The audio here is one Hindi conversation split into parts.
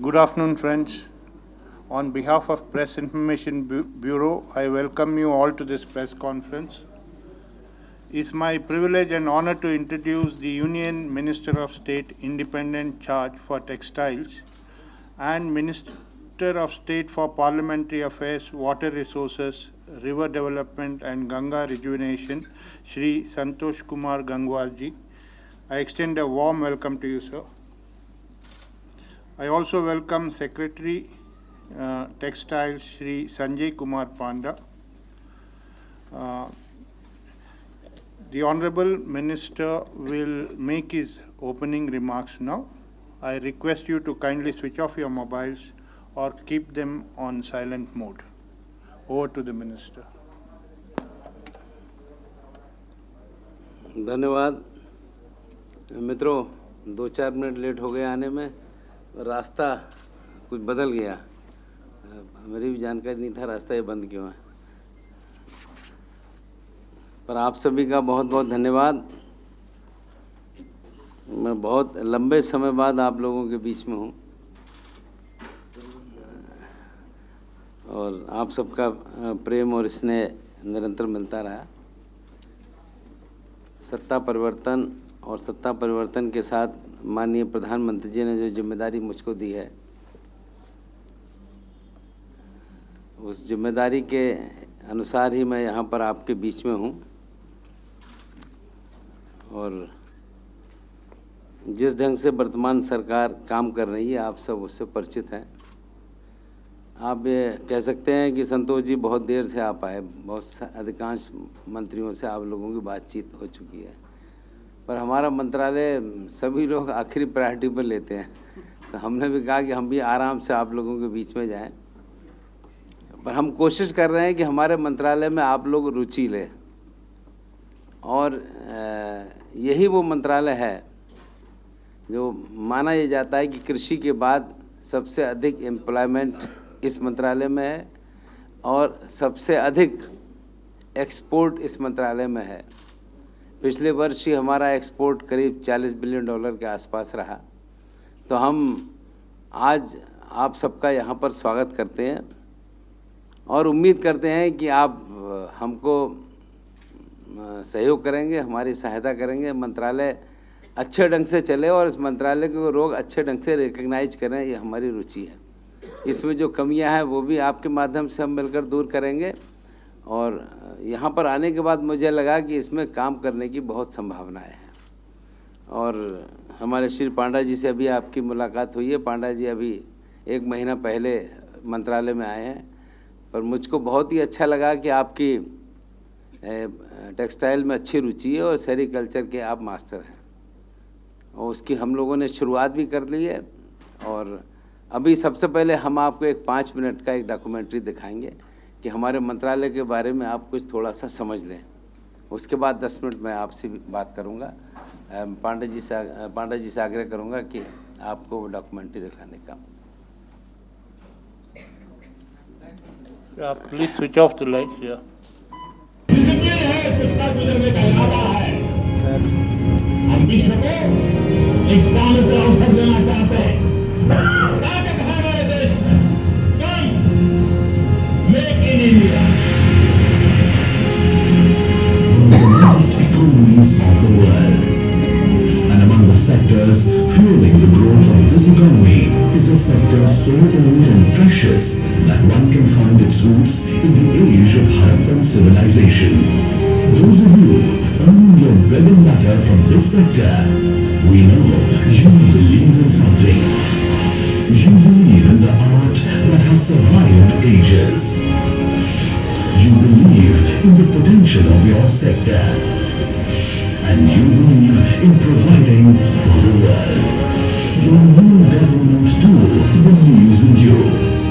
Good afternoon, friends. On behalf of Press Information Bureau, I welcome you all to this press conference. It's my privilege and honor to introduce the Union Minister of State Independent Charge for Textiles and Minister of State for Parliamentary Affairs, Water Resources, River Development and Ganga Rejuvenation, Shri Santosh Kumar Gangwalji. I extend a warm welcome to you, sir. I also welcome Secretary Textiles Shri Sanjay Kumar Panda. The Honorable Minister will make his opening remarks now. I request you to kindly switch off your mobiles or keep them on silent mode. Over to the Minister. धन्यवाद मित्रों, 2-4 मिनट लेट हो गए आने में, रास्ता कुछ बदल गया, मेरी भी जानकारी नहीं था रास्ता ये बंद क्यों है। पर आप सभी का बहुत बहुत धन्यवाद। मैं बहुत लंबे समय बाद आप लोगों के बीच में हूँ और आप सबका प्रेम और स्नेह निरंतर मिलता रहा। सत्ता परिवर्तन और सत्ता परिवर्तन के साथ माननीय प्रधानमंत्री जी ने जो जिम्मेदारी मुझको दी है, उस जिम्मेदारी के अनुसार ही मैं यहाँ पर आपके बीच में हूँ और जिस ढंग से वर्तमान सरकार काम कर रही है आप सब उससे परिचित हैं। आप ये कह सकते हैं कि संतोष जी बहुत देर से आप आए, बहुत अधिकांश मंत्रियों से आप लोगों की बातचीत हो चुकी है, पर हमारा मंत्रालय सभी लोग आखिरी प्रायोरिटी पर लेते हैं, तो हमने भी कहा कि हम भी आराम से आप लोगों के बीच में जाएं। पर हम कोशिश कर रहे हैं कि हमारे मंत्रालय में आप लोग रुचि लें और यही वो मंत्रालय है जो माना ये जाता है कि कृषि के बाद सबसे अधिक एम्प्लॉयमेंट इस मंत्रालय में है और सबसे अधिक एक्सपोर्ट इस मंत्रालय में है। पिछले वर्ष ही हमारा एक्सपोर्ट करीब $40 बिलियन के आसपास रहा। तो हम आज आप सबका यहाँ पर स्वागत करते हैं और उम्मीद करते हैं कि आप हमको सहयोग करेंगे, हमारी सहायता करेंगे, मंत्रालय अच्छे ढंग से चले और इस मंत्रालय को लोग अच्छे ढंग से रिकग्नाइज करें, ये हमारी रुचि है। इसमें जो कमियां हैं वो भी आपके माध्यम से हम मिलकर दूर करेंगे और यहाँ पर आने के बाद मुझे लगा कि इसमें काम करने की बहुत संभावनाएं हैं। और हमारे श्री पांडा जी से अभी आपकी मुलाकात हुई है। पांडा जी अभी 1 महीना पहले मंत्रालय में आए हैं, पर मुझको बहुत ही अच्छा लगा कि आपकी टेक्सटाइल में अच्छी रुचि है और सेरीकल्चर के आप मास्टर हैं और उसकी हम लोगों ने शुरुआत भी कर ली है। और अभी सबसे पहले हम आपको एक 5 मिनट का एक डॉक्यूमेंट्री दिखाएंगे कि हमारे मंत्रालय के बारे में आप कुछ थोड़ा सा समझ लें। उसके बाद 10 मिनट मैं आपसे बात करूंगा। पांडा जी से आग्रह करूंगा कि आपको डॉक्यूमेंट्री दिखाने का। Please switch off the lights. Yeah. हम विश्व को एक साल का अवसर देना चाहते हैं। ताकत है हमारे देश में, कम make in India. From the largest economies of the world, and among the sectors fueling the growth of this economy is a sector so old and precious that one can find its roots in the age of Harappan civilization. Those of you earning your bread and butter from this sector, we know you believe in something. You believe in the art that has survived ages. You believe in the potential of your sector. And you believe in providing for the world. Your new government too believes in you.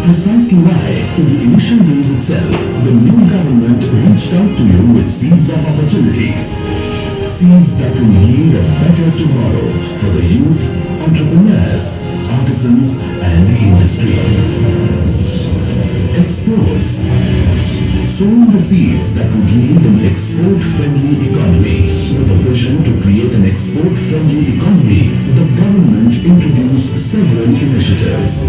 Precisely why, in the initial days itself, the new government reached out to you with seeds of opportunities. Seeds that will yield a better tomorrow for the youth, entrepreneurs, artisans and the industry. exports. Sowing the seeds that would yield an export-friendly economy. With a vision to create an export-friendly economy, the government introduced several initiatives.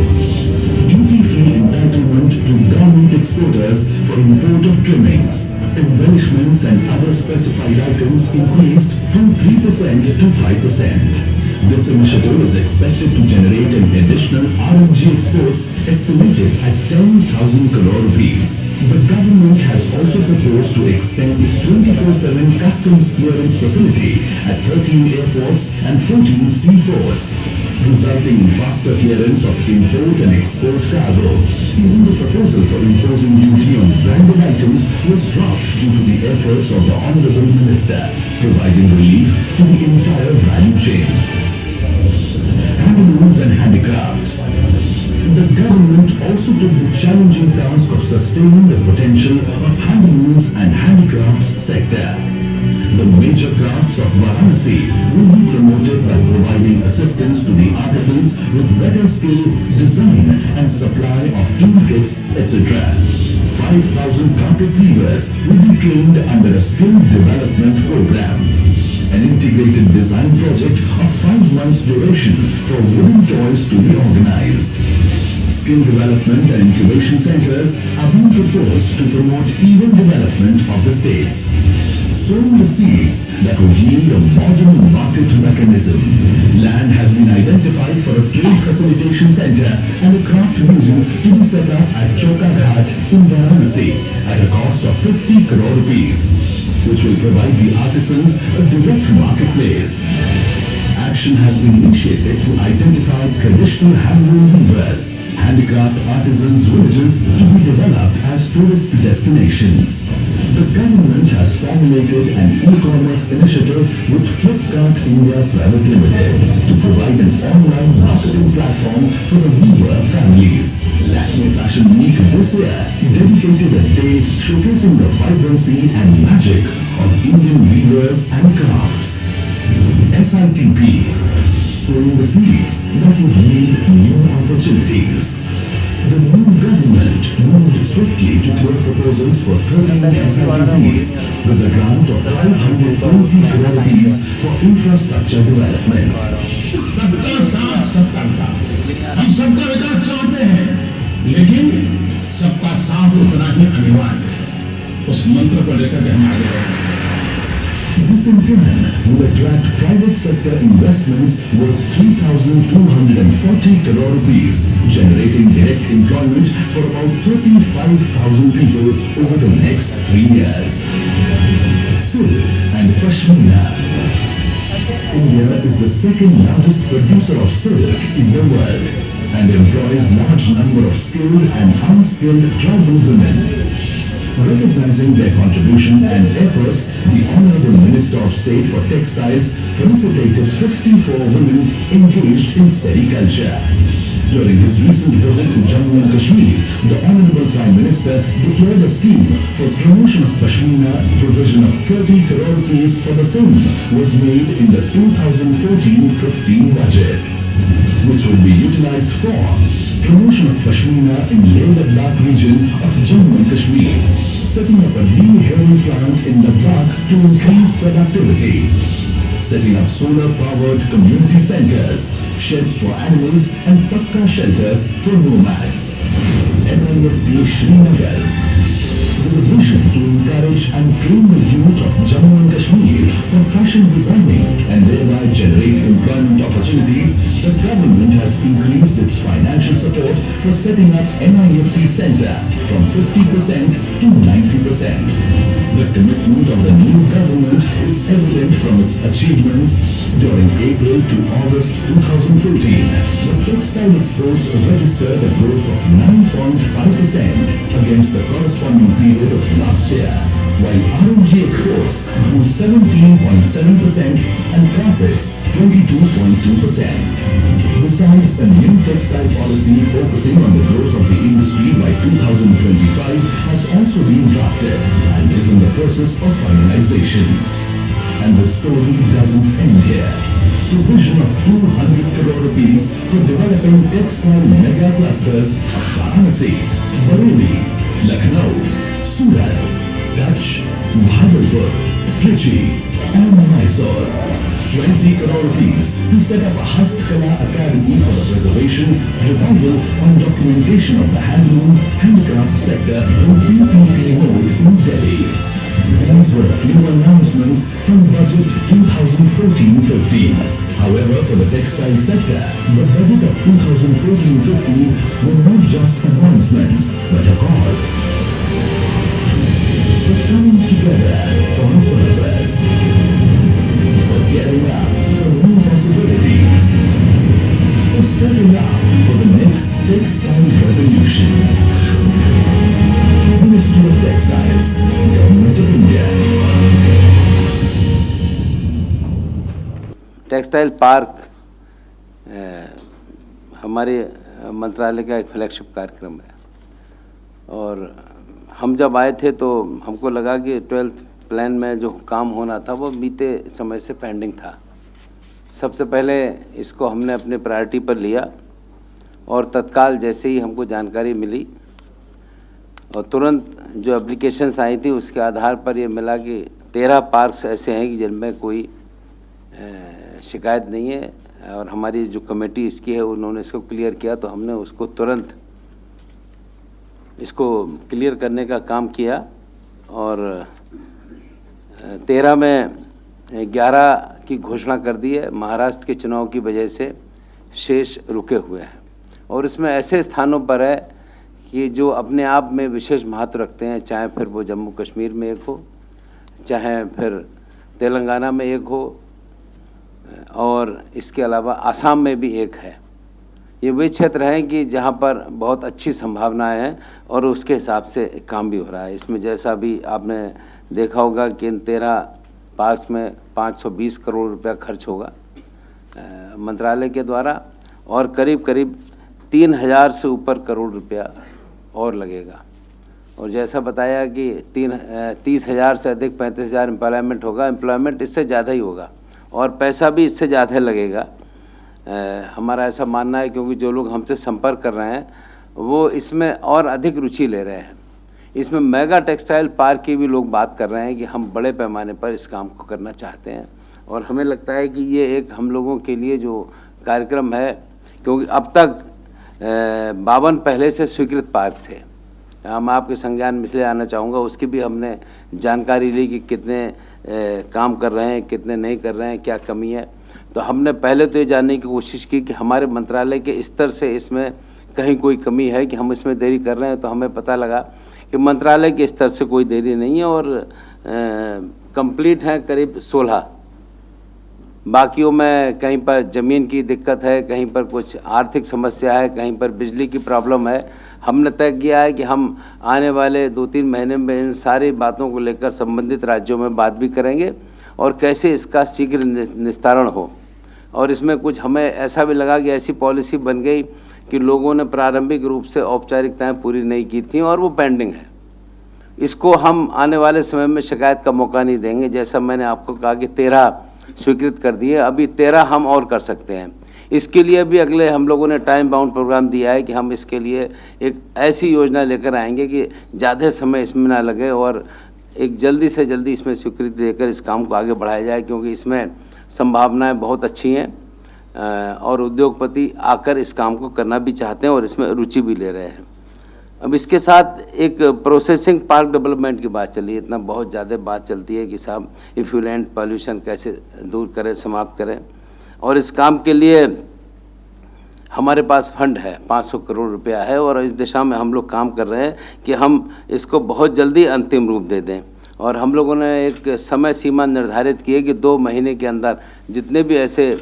Duty-free entitlement to garment exporters for import of trimmings. Embellishments and other specified items increased from 3% to 5%. This initiative is expected to generate an additional RMG exports estimated at 10,000 crore rupees. The government has also proposed to extend 24/7 customs clearance facility at 13 airports and 14 seaports, resulting in faster clearance of import and export cargo. Even the proposal for imposing duty on branded items was dropped due to the efforts of the Honorable Minister, providing relief to the entire value chain. Handlooms and handicrafts. The government also took the challenging task of sustaining the potential of handlooms and handicrafts sector. The major crafts of Varanasi will be promoted by providing assistance to the artisans with better skill, design and supply of toolkits, etc. 5,000 carpet weavers will be trained under a skill development program. An integrated design project of 5 months duration for wooden toys to be organized. Skill development and incubation centers are being proposed to promote even development of the states. Sowing the seeds that would yield a modern market mechanism. Land has been identified for a trade facilitation center and a craft museum to be set up at Choka Ghat in Varanasi at a cost of 50 crore rupees, which will provide the artisans a direct marketplace. Action has been initiated to identify traditional handloom weavers, handicraft artisans' villages to be developed as tourist destinations. The government has formulated an e-commerce initiative with Flipkart India Private Limited to provide an online marketing platform for the weaver families. Lakme Fashion Week this year dedicated a day showcasing the vibrancy and magic of Indian weavers and crafts. SITP, sowing the seeds that would yield new opportunities. The new government moved swiftly to clear proposals for 13 SITPs with a grant of 520 crore rupees for infrastructure development. सबका साथ सबका विकास। हम सबका विकास चाहते हैं, लेकिन सबका साथ उतना ही अनिवार्य है। उस मंत्र को लेकर के हम आगे बढ़ेंगे। This in turn will attract private sector investments worth 3,240 crore rupees, generating direct employment for about 35,000 people over the next 3 years. Silk and Pashmina. India is the second largest producer of silk in the world and employs large number of skilled and unskilled tribal women. Recognizing their contribution and efforts, the Honorable Minister of State for Textiles felicitated 54 women engaged in sericulture. During his recent visit to Jammu and Kashmir, the Honorable Prime Minister declared a scheme for promotion of Pashmina. Provision of 30 crore rupees for the same was made in the 2014-15 budget, which will be utilized for promotion of Pashmina in Leh-Ladakh region of Jammu and Kashmir, setting up a new hairing plant in Ladakh to increase productivity, setting up solar-powered community centers, sheds for animals and pakka shelters for nomads. NIFT Srinagar, with a vision to encourage and train the youth of Jammu and Kashmir for fashion designing and thereby generate employment opportunities, the government has increased its financial support for setting up NIFT Center from 50% to 90%. The commitment of the new government is evident from its achievements. During April to August 2014, the textile exports registered a growth of 9.5% against the corresponding period of last year, while RMG exports grew 17.7% and carpets 22.2%. Besides, a new textile policy focusing on the growth of the industry by 2025 has also been drafted and is in the process of finalization. And the story doesn't end here. Provision of 200 crore rupees for developing textile mega clusters of Varanasi, Bareilly, Lucknow, Surat, Kutch, Bhagalpur, Trichy, and Mysore. 20 crore rupees to set up a Hastkala Academy for the preservation, revival, and documentation of the handloom handicraft sector in PPP mode in Delhi. These were a few announcements from Budget 2014-15. However, for the textile sector, the budget of 2014-15 were not just announcements, but a call for coming together for a purpose, for getting up for new possibilities, for stepping up for the next textile revolution. Ministry of Textiles, Government of India. Textile park हमारे मंत्रालय का एक फ्लैगशिप कार्यक्रम है और हम जब आए थे तो हमको लगा कि 12th प्लान में जो काम होना था वो बीते समय से पेंडिंग था। सबसे पहले इसको हमने अपने प्रायोरिटी पर लिया और तत्काल जैसे ही हमको जानकारी मिली और तुरंत जो एप्लीकेशंस आई थी उसके आधार पर ये मिला कि 13 पार्क्स ऐसे हैं कि जिनमें कोई शिकायत नहीं है और हमारी जो कमेटी इसकी है उन्होंने इसको क्लियर किया तो हमने उसको तुरंत इसको क्लियर करने का काम किया और 13 में 11 की घोषणा कर दी है। महाराष्ट्र के चुनाव की वजह से शेष रुके हुए हैं और इसमें ऐसे स्थानों पर है कि जो अपने आप में विशेष महत्व रखते हैं, चाहे फिर वो जम्मू कश्मीर में एक हो, चाहे फिर तेलंगाना में एक हो और इसके अलावा आसाम में भी एक है। ये वे क्षेत्र हैं कि जहाँ पर बहुत अच्छी संभावनाएं हैं और उसके हिसाब से काम भी हो रहा है। इसमें जैसा भी आपने देखा होगा कि इन 13 पार्क्स में 520 करोड़ रुपया खर्च होगा मंत्रालय के द्वारा और करीब करीब 3000 से ऊपर करोड़ रुपया और लगेगा। और जैसा बताया कि 30,000 से अधिक 35,000 एम्प्लॉयमेंट होगा। एम्प्लॉयमेंट इससे ज़्यादा ही होगा और पैसा भी इससे ज़्यादा लगेगा। हमारा ऐसा मानना है क्योंकि जो लोग हमसे संपर्क कर रहे हैं वो इसमें और अधिक रुचि ले रहे हैं। इसमें मेगा टेक्सटाइल पार्क की भी लोग बात कर रहे हैं कि हम बड़े पैमाने पर इस काम को करना चाहते हैं और हमें लगता है कि ये एक हम लोगों के लिए जो कार्यक्रम है, क्योंकि अब तक 52 पहले से स्वीकृत पार्क थे। हम आपके संज्ञान में इसलिए आना चाहूँगा, उसकी भी हमने जानकारी ली कि कितने काम कर रहे हैं, कितने नहीं कर रहे हैं, क्या कमी है। तो हमने पहले तो ये जानने की कोशिश की कि हमारे मंत्रालय के स्तर से इसमें कहीं कोई कमी है कि हम इसमें देरी कर रहे हैं। तो हमें पता लगा कि मंत्रालय के स्तर से कोई देरी नहीं है और कंप्लीट है करीब 16। बाकियों में कहीं पर ज़मीन की दिक्कत है, कहीं पर कुछ आर्थिक समस्या है, कहीं पर बिजली की प्रॉब्लम है। हमने तय किया है कि हम आने वाले 2-3 महीने में इन सारी बातों को लेकर संबंधित राज्यों में बात भी करेंगे और कैसे इसका शीघ्र निस्तारण हो। और इसमें कुछ हमें ऐसा भी लगा कि ऐसी पॉलिसी बन गई कि लोगों ने प्रारंभिक रूप से औपचारिकताएं पूरी नहीं की थी और वो पेंडिंग है। इसको हम आने वाले समय में शिकायत का मौका नहीं देंगे। जैसा मैंने आपको कहा कि 13 स्वीकृत कर दिए, अभी 13 हम और कर सकते हैं। इसके लिए भी अगले हम लोगों ने टाइम बाउंड प्रोग्राम दिया है कि हम इसके लिए एक ऐसी योजना लेकर आएंगे कि ज़्यादा समय इसमें ना लगे और एक जल्दी से जल्दी इसमें स्वीकृति देकर इस काम को आगे बढ़ाया जाए, क्योंकि इसमें संभावनाएं बहुत अच्छी हैं और उद्योगपति आकर इस काम को करना भी चाहते हैं और इसमें रुचि भी ले रहे हैं। अब इसके साथ एक प्रोसेसिंग पार्क डेवलपमेंट की बात चली है। इतना बहुत ज़्यादा बात चलती है कि साहब इफ्लुएंट पॉल्यूशन कैसे दूर करें, समाप्त करें, और इस काम के लिए हमारे पास फंड है, 500 करोड़ रुपया है और इस दिशा में हम लोग काम कर रहे हैं कि हम इसको बहुत जल्दी अंतिम रूप दे दें। और हम लोगों ने एक समय सीमा निर्धारित की है कि 2 महीने के अंदर जितने भी ऐसे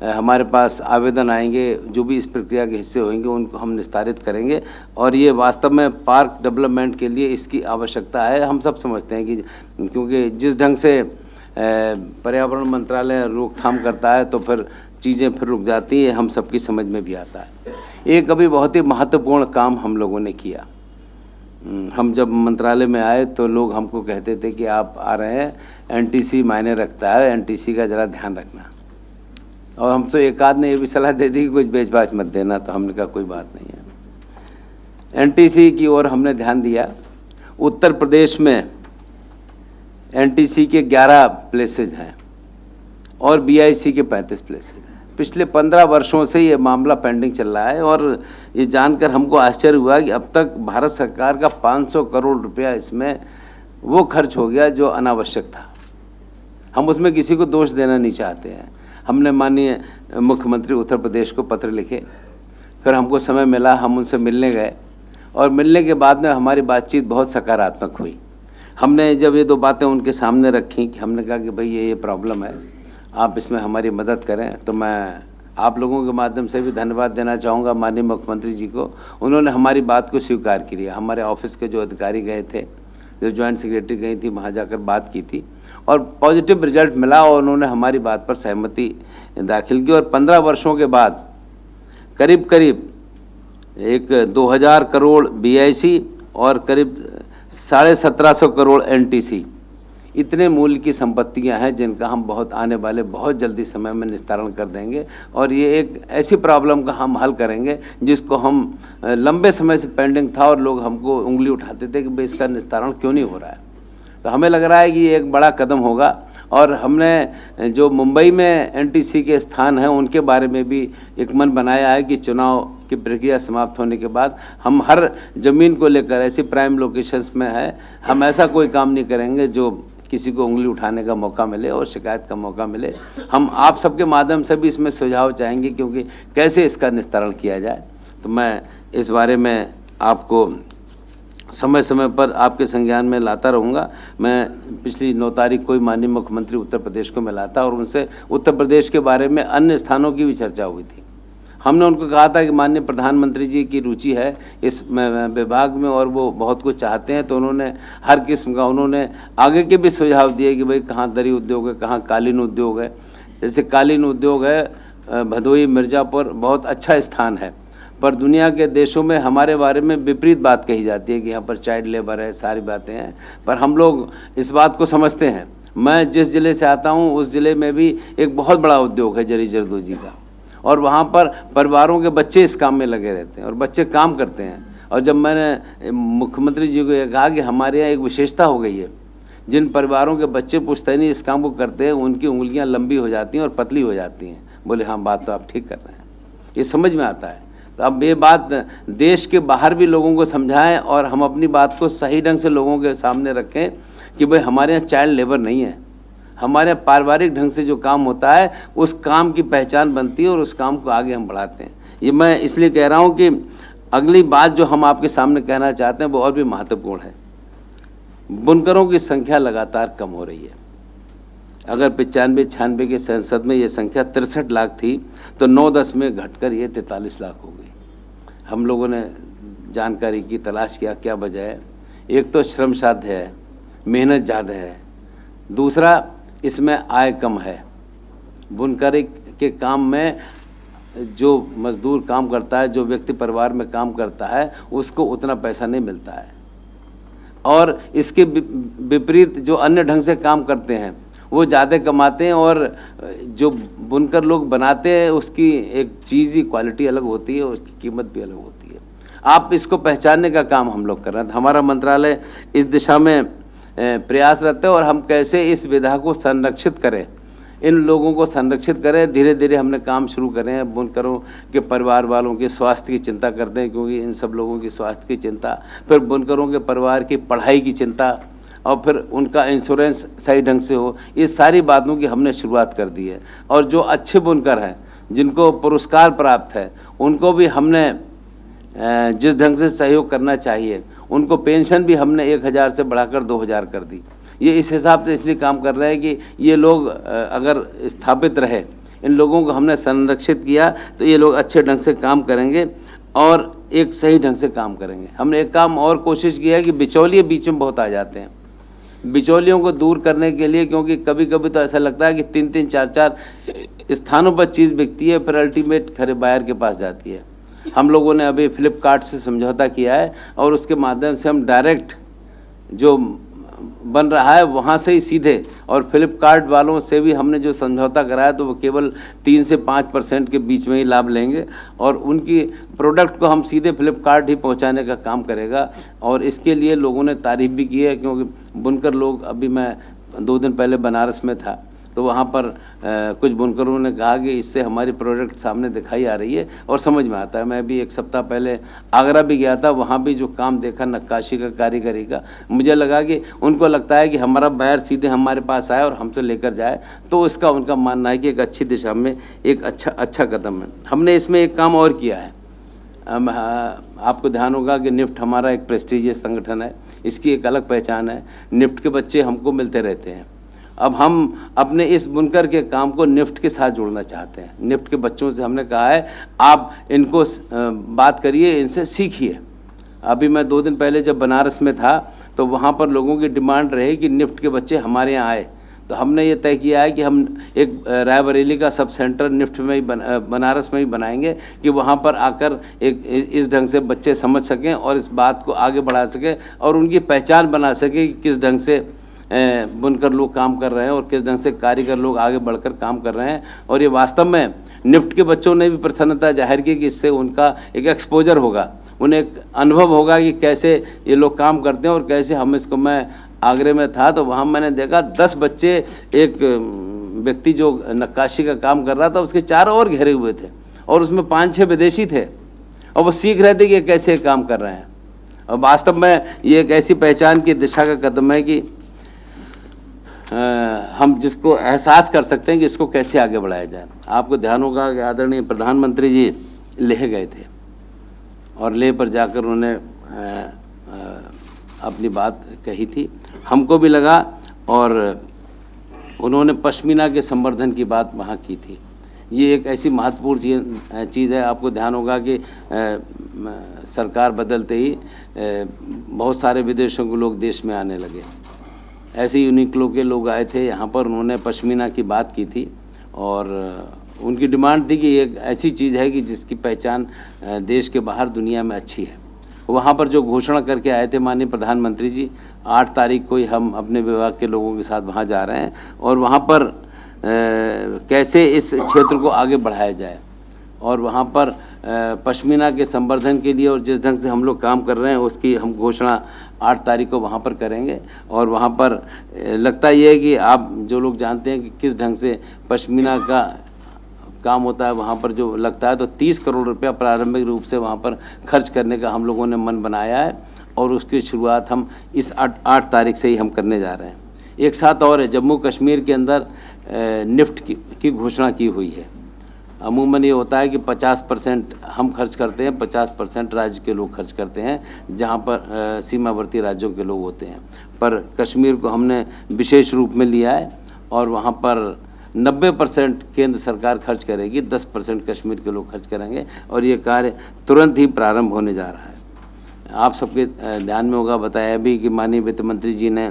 हमारे पास आवेदन आएंगे, जो भी इस प्रक्रिया के हिस्से होंगे, उनको हम निस्तारित करेंगे। और ये वास्तव में पार्क डेवलपमेंट के लिए इसकी आवश्यकता है। हम सब समझते हैं कि क्योंकि जिस ढंग से पर्यावरण मंत्रालय रोकथाम करता है तो फिर चीज़ें फिर रुक जाती हैं, हम सबकी समझ में भी आता है। एक अभी बहुत ही महत्वपूर्ण काम हम लोगों ने किया। हम जब मंत्रालय में आए तो लोग हमको कहते थे कि आप आ रहे हैं, एनटीसी मायने रखता है, एनटीसी का ज़रा ध्यान रखना। और हम तो एक आध ने ये भी सलाह दे दी कि कुछ बेच बाच मत देना, तो हमने कहा कोई बात नहीं है। एनटीसी की ओर हमने ध्यान दिया। उत्तर प्रदेश में एनटीसी के 11 प्लेसेज हैं और बीआईसी के 35 प्लेसेज हैं। पिछले 15 वर्षों से ये मामला पेंडिंग चल रहा है और ये जानकर हमको आश्चर्य हुआ कि अब तक भारत सरकार का 500 करोड़ रुपया इसमें वो खर्च हो गया जो अनावश्यक था। हम उसमें किसी को दोष देना नहीं चाहते हैं। हमने माननीय मुख्यमंत्री उत्तर प्रदेश को पत्र लिखे, फिर हमको समय मिला, हम उनसे मिलने गए और मिलने के बाद में हमारी बातचीत बहुत सकारात्मक हुई। हमने जब ये 2 बातें उनके सामने रखी कि हमने कहा कि भाई ये प्रॉब्लम है, आप इसमें हमारी मदद करें, तो मैं आप लोगों के माध्यम से भी धन्यवाद देना चाहूँगा माननीय मुख्यमंत्री जी को। उन्होंने हमारी बात को स्वीकार किया। हमारे ऑफिस के जो अधिकारी गए थे, जो ज्वाइंट सेक्रेटरी गई थी, वहाँ जाकर बात की थी और पॉजिटिव रिजल्ट मिला और उन्होंने हमारी बात पर सहमति दाखिल की। और 15 वर्षों के बाद करीब करीब 2000 करोड़ बीआईसी और करीब 1750 करोड़ एनटीसी, इतने मूल्य की संपत्तियां हैं जिनका हम आने वाले बहुत जल्दी समय में निस्तारण कर देंगे। और ये एक ऐसी प्रॉब्लम का हम हल करेंगे जिसको हम लंबे समय से पेंडिंग था और लोग हमको उंगली उठाते थे कि भाई इसका निस्तारण क्यों नहीं हो रहा है। तो हमें लग रहा है कि ये एक बड़ा कदम होगा। और हमने जो मुंबई में एनटीसी के स्थान हैं उनके बारे में भी एक मन बनाया है कि चुनाव की प्रक्रिया समाप्त होने के बाद हम हर ज़मीन को लेकर ऐसी प्राइम लोकेशंस में है, हम ऐसा कोई काम नहीं करेंगे जो किसी को उंगली उठाने का मौका मिले और शिकायत का मौका मिले। हम आप सबके माध्यम से भी इसमें सुझाव चाहेंगे क्योंकि कैसे इसका निस्तारण किया जाए। तो मैं इस बारे में आपको समय समय पर आपके संज्ञान में लाता रहूँगा। मैं पिछली 9 तारीख को ही माननीय मुख्यमंत्री उत्तर प्रदेश को मिला था और उनसे उत्तर प्रदेश के बारे में अन्य स्थानों की भी चर्चा हुई थी। हमने उनको कहा था कि माननीय प्रधानमंत्री जी की रुचि है इस विभाग में और वो बहुत कुछ चाहते हैं, तो उन्होंने हर किस्म का उन्होंने आगे के भी सुझाव दिए कि भाई कहाँ दरी उद्योग है, कहाँ कालीन उद्योग है। जैसे कालीन उद्योग है भदोही मिर्ज़ापुर बहुत अच्छा स्थान है, पर दुनिया के देशों में हमारे बारे में विपरीत बात कही जाती है कि यहाँ पर चाइल्ड लेबर है, सारी बातें हैं, पर हम लोग इस बात को समझते हैं। मैं जिस ज़िले से आता हूँ उस ज़िले में भी एक बहुत बड़ा उद्योग है जरी जरदोजी का, और वहाँ पर परिवारों के बच्चे इस काम में लगे रहते हैं और बच्चे काम करते हैं। और जब मैंने मुख्यमंत्री जी को यह कहा कि हमारे यहाँ एक विशेषता हो गई है, जिन परिवारों के बच्चे पुश्तैनी इस काम को करते हैं उनकी उंगलियाँ लंबी हो जाती हैं और पतली हो जाती हैं। बोले हाँ, बात तो आप ठीक कर रहे हैं, ये समझ में आता है। तो अब ये बात देश के बाहर भी लोगों को समझाएं और हम अपनी बात को सही ढंग से लोगों के सामने रखें कि भाई हमारे यहाँ चाइल्ड लेबर नहीं है, हमारे यहाँ पारिवारिक ढंग से जो काम होता है उस काम की पहचान बनती है और उस काम को आगे हम बढ़ाते हैं। ये मैं इसलिए कह रहा हूँ कि अगली बात जो हम आपके सामने कहना चाहते हैं वो और भी महत्वपूर्ण है। बुनकरों की संख्या लगातार कम हो रही है। अगर 95-96 के संसद में ये संख्या 63 लाख थी तो 9-10 में घटकर ये 43 लाख हो गई। हम लोगों ने जानकारी की, तलाश किया क्या वजह है। एक तो श्रम साध्य है, मेहनत ज़्यादा है, दूसरा इसमें आय कम है। बुनकरी के काम में जो मजदूर काम करता है, जो व्यक्ति परिवार में काम करता है, उसको उतना पैसा नहीं मिलता है। और इसके विपरीत जो अन्य ढंग से काम करते हैं वो ज़्यादा कमाते हैं और जो बुनकर लोग बनाते हैं उसकी एक चीज़ ही क्वालिटी अलग होती है और उसकी कीमत भी अलग होती है। आप इसको पहचानने का काम हम लोग कर रहे हैं। हमारा मंत्रालय इस दिशा में प्रयासरत है और हम कैसे इस विधा को संरक्षित करें, इन लोगों को संरक्षित करें। धीरे धीरे हमने काम शुरू करें हैं। बुनकरों के परिवार वालों के स्वास्थ्य की चिंता करते हैं क्योंकि इन सब लोगों की स्वास्थ्य की चिंता, फिर बुनकरों के परिवार की पढ़ाई की चिंता और फिर उनका इंश्योरेंस सही ढंग से हो, ये सारी बातों की हमने शुरुआत कर दी है। और जो अच्छे बुनकर हैं जिनको पुरस्कार प्राप्त है उनको भी हमने जिस ढंग से सहयोग करना चाहिए उनको पेंशन भी हमने 1000 से बढ़ाकर 2000 कर दी। ये इस हिसाब से इसलिए काम कर रहे हैं कि ये लोग अगर स्थापित रहे, इन लोगों को हमने संरक्षित किया तो ये लोग अच्छे ढंग से काम करेंगे और एक सही ढंग से काम करेंगे। हमने एक काम और कोशिश की है कि बिचौलिए बीच में बहुत आ जाते हैं। बिचौलियों को दूर करने के लिए, क्योंकि कभी कभी तो ऐसा लगता है कि 3-3, 4-4 स्थानों पर चीज़ बिकती है, फिर अल्टीमेट खरे बायर के पास जाती है। हम लोगों ने अभी फ्लिपकार्ट से समझौता किया है और उसके माध्यम से हम डायरेक्ट जो बन रहा है वहाँ से ही सीधे, और फ्लिपकार्ट वालों से भी हमने जो समझौता कराया तो वो केवल 3 से 5% के बीच में ही लाभ लेंगे, और उनकी प्रोडक्ट को हम सीधे फ्लिपकार्ट ही पहुँचाने का काम करेगा। और इसके लिए लोगों ने तारीफ़ भी की है, क्योंकि बुनकर लोग, अभी मैं 2 दिन पहले बनारस में था तो वहाँ पर कुछ बुनकरों ने कहा कि इससे हमारी प्रोडक्ट सामने दिखाई आ रही है और समझ में आता है। मैं भी 1 सप्ताह पहले आगरा भी गया था, वहाँ भी जो काम देखा नक्काशी का, कारीगरी का, मुझे लगा कि उनको लगता है कि हमारा बायर सीधे हमारे पास आए और हमसे लेकर जाए, तो इसका उनका मानना है कि एक अच्छी दिशा में एक अच्छा कदम है। हमने इसमें एक काम और किया है। आपको ध्यान होगा कि निफ्ट हमारा एक प्रेस्टीजियस संगठन है, इसकी एक अलग पहचान है। निफ्ट के बच्चे हमको मिलते रहते हैं। अब हम अपने इस बुनकर के काम को निफ्ट के साथ जोड़ना चाहते हैं। निफ्ट के बच्चों से हमने कहा है आप इनको बात करिए, इनसे सीखिए। अभी मैं 2 दिन पहले जब बनारस में था तो वहाँ पर लोगों की डिमांड रही कि निफ्ट के बच्चे हमारे यहाँ आए, तो हमने ये तय किया है कि हम एक रायबरेली का सब सेंटर निफ्ट में ही बनारस में ही बनाएंगे कि वहाँ पर आकर एक इस ढंग से बच्चे समझ सकें और इस बात को आगे बढ़ा सकें और उनकी पहचान बना सकें कि किस ढंग से बुनकर लोग काम कर रहे हैं और किस ढंग से कारीगर लोग आगे बढ़कर काम कर रहे हैं। और ये वास्तव में निफ्ट के बच्चों ने भी प्रसन्नता जाहिर की कि इससे उनका एक एक्सपोजर होगा, उन्हें एक अनुभव होगा कि कैसे ये लोग काम करते हैं और कैसे हम इसको। मैं आगरे में था तो वहाँ मैंने देखा 10 बच्चे, एक व्यक्ति जो नक्काशी का काम कर रहा था उसके 4 और घेरे हुए थे और उसमें 5-6 विदेशी थे और वो सीख रहे थे कि कैसे काम कर रहे हैं। और वास्तव में ये एक ऐसी पहचान की दिशा का कदम है कि हम जिसको एहसास कर सकते हैं कि इसको कैसे आगे बढ़ाया जाए। आपको ध्यान होगा कि आदरणीय प्रधानमंत्री जी लेह गए थे और लेह पर जाकर उन्होंने अपनी बात कही थी, हमको भी लगा, और उन्होंने पश्मीना के संवर्धन की बात वहाँ की थी। ये एक ऐसी महत्वपूर्ण चीज़ है। आपको ध्यान होगा कि सरकार बदलते ही बहुत सारे विदेशों के लोग देश में आने लगे। ऐसे यूनिक्लो के लोग आए थे यहाँ पर, उन्होंने पश्मीना की बात की थी और उनकी डिमांड थी कि एक ऐसी चीज़ है कि जिसकी पहचान देश के बाहर दुनिया में अच्छी है। वहाँ पर जो घोषणा करके आए थे माननीय प्रधानमंत्री जी, 8 तारीख को ही हम अपने विभाग के लोगों के साथ वहाँ जा रहे हैं और वहाँ पर कैसे इस क्षेत्र को आगे बढ़ाया जाए और वहाँ पर पश्मीना के संवर्धन के लिए और जिस ढंग से हम लोग काम कर रहे हैं उसकी हम घोषणा 8 तारीख को वहाँ पर करेंगे। और वहाँ पर लगता ये है कि आप जो लोग जानते हैं कि किस ढंग से पश्मीना का काम होता है, वहाँ पर जो लगता है तो 30 करोड़ रुपया प्रारंभिक रूप से वहाँ पर खर्च करने का हम लोगों ने मन बनाया है और उसकी शुरुआत हम इस 8 तारीख से ही हम करने जा रहे हैं। एक साथ और है, जम्मू कश्मीर के अंदर निफ्ट की घोषणा की हुई है। अमूमन ये होता है कि 50% हम खर्च करते हैं, 50% राज्य के लोग खर्च करते हैं, जहाँ पर सीमावर्ती राज्यों के लोग होते हैं। पर कश्मीर को हमने विशेष रूप में लिया है और वहाँ पर 90% केंद्र सरकार खर्च करेगी, 10% कश्मीर के लोग खर्च करेंगे और ये कार्य तुरंत ही प्रारंभ होने जा रहा है। आप सबके ध्यान में होगा, बताया भी कि माननीय वित्त मंत्री जी ने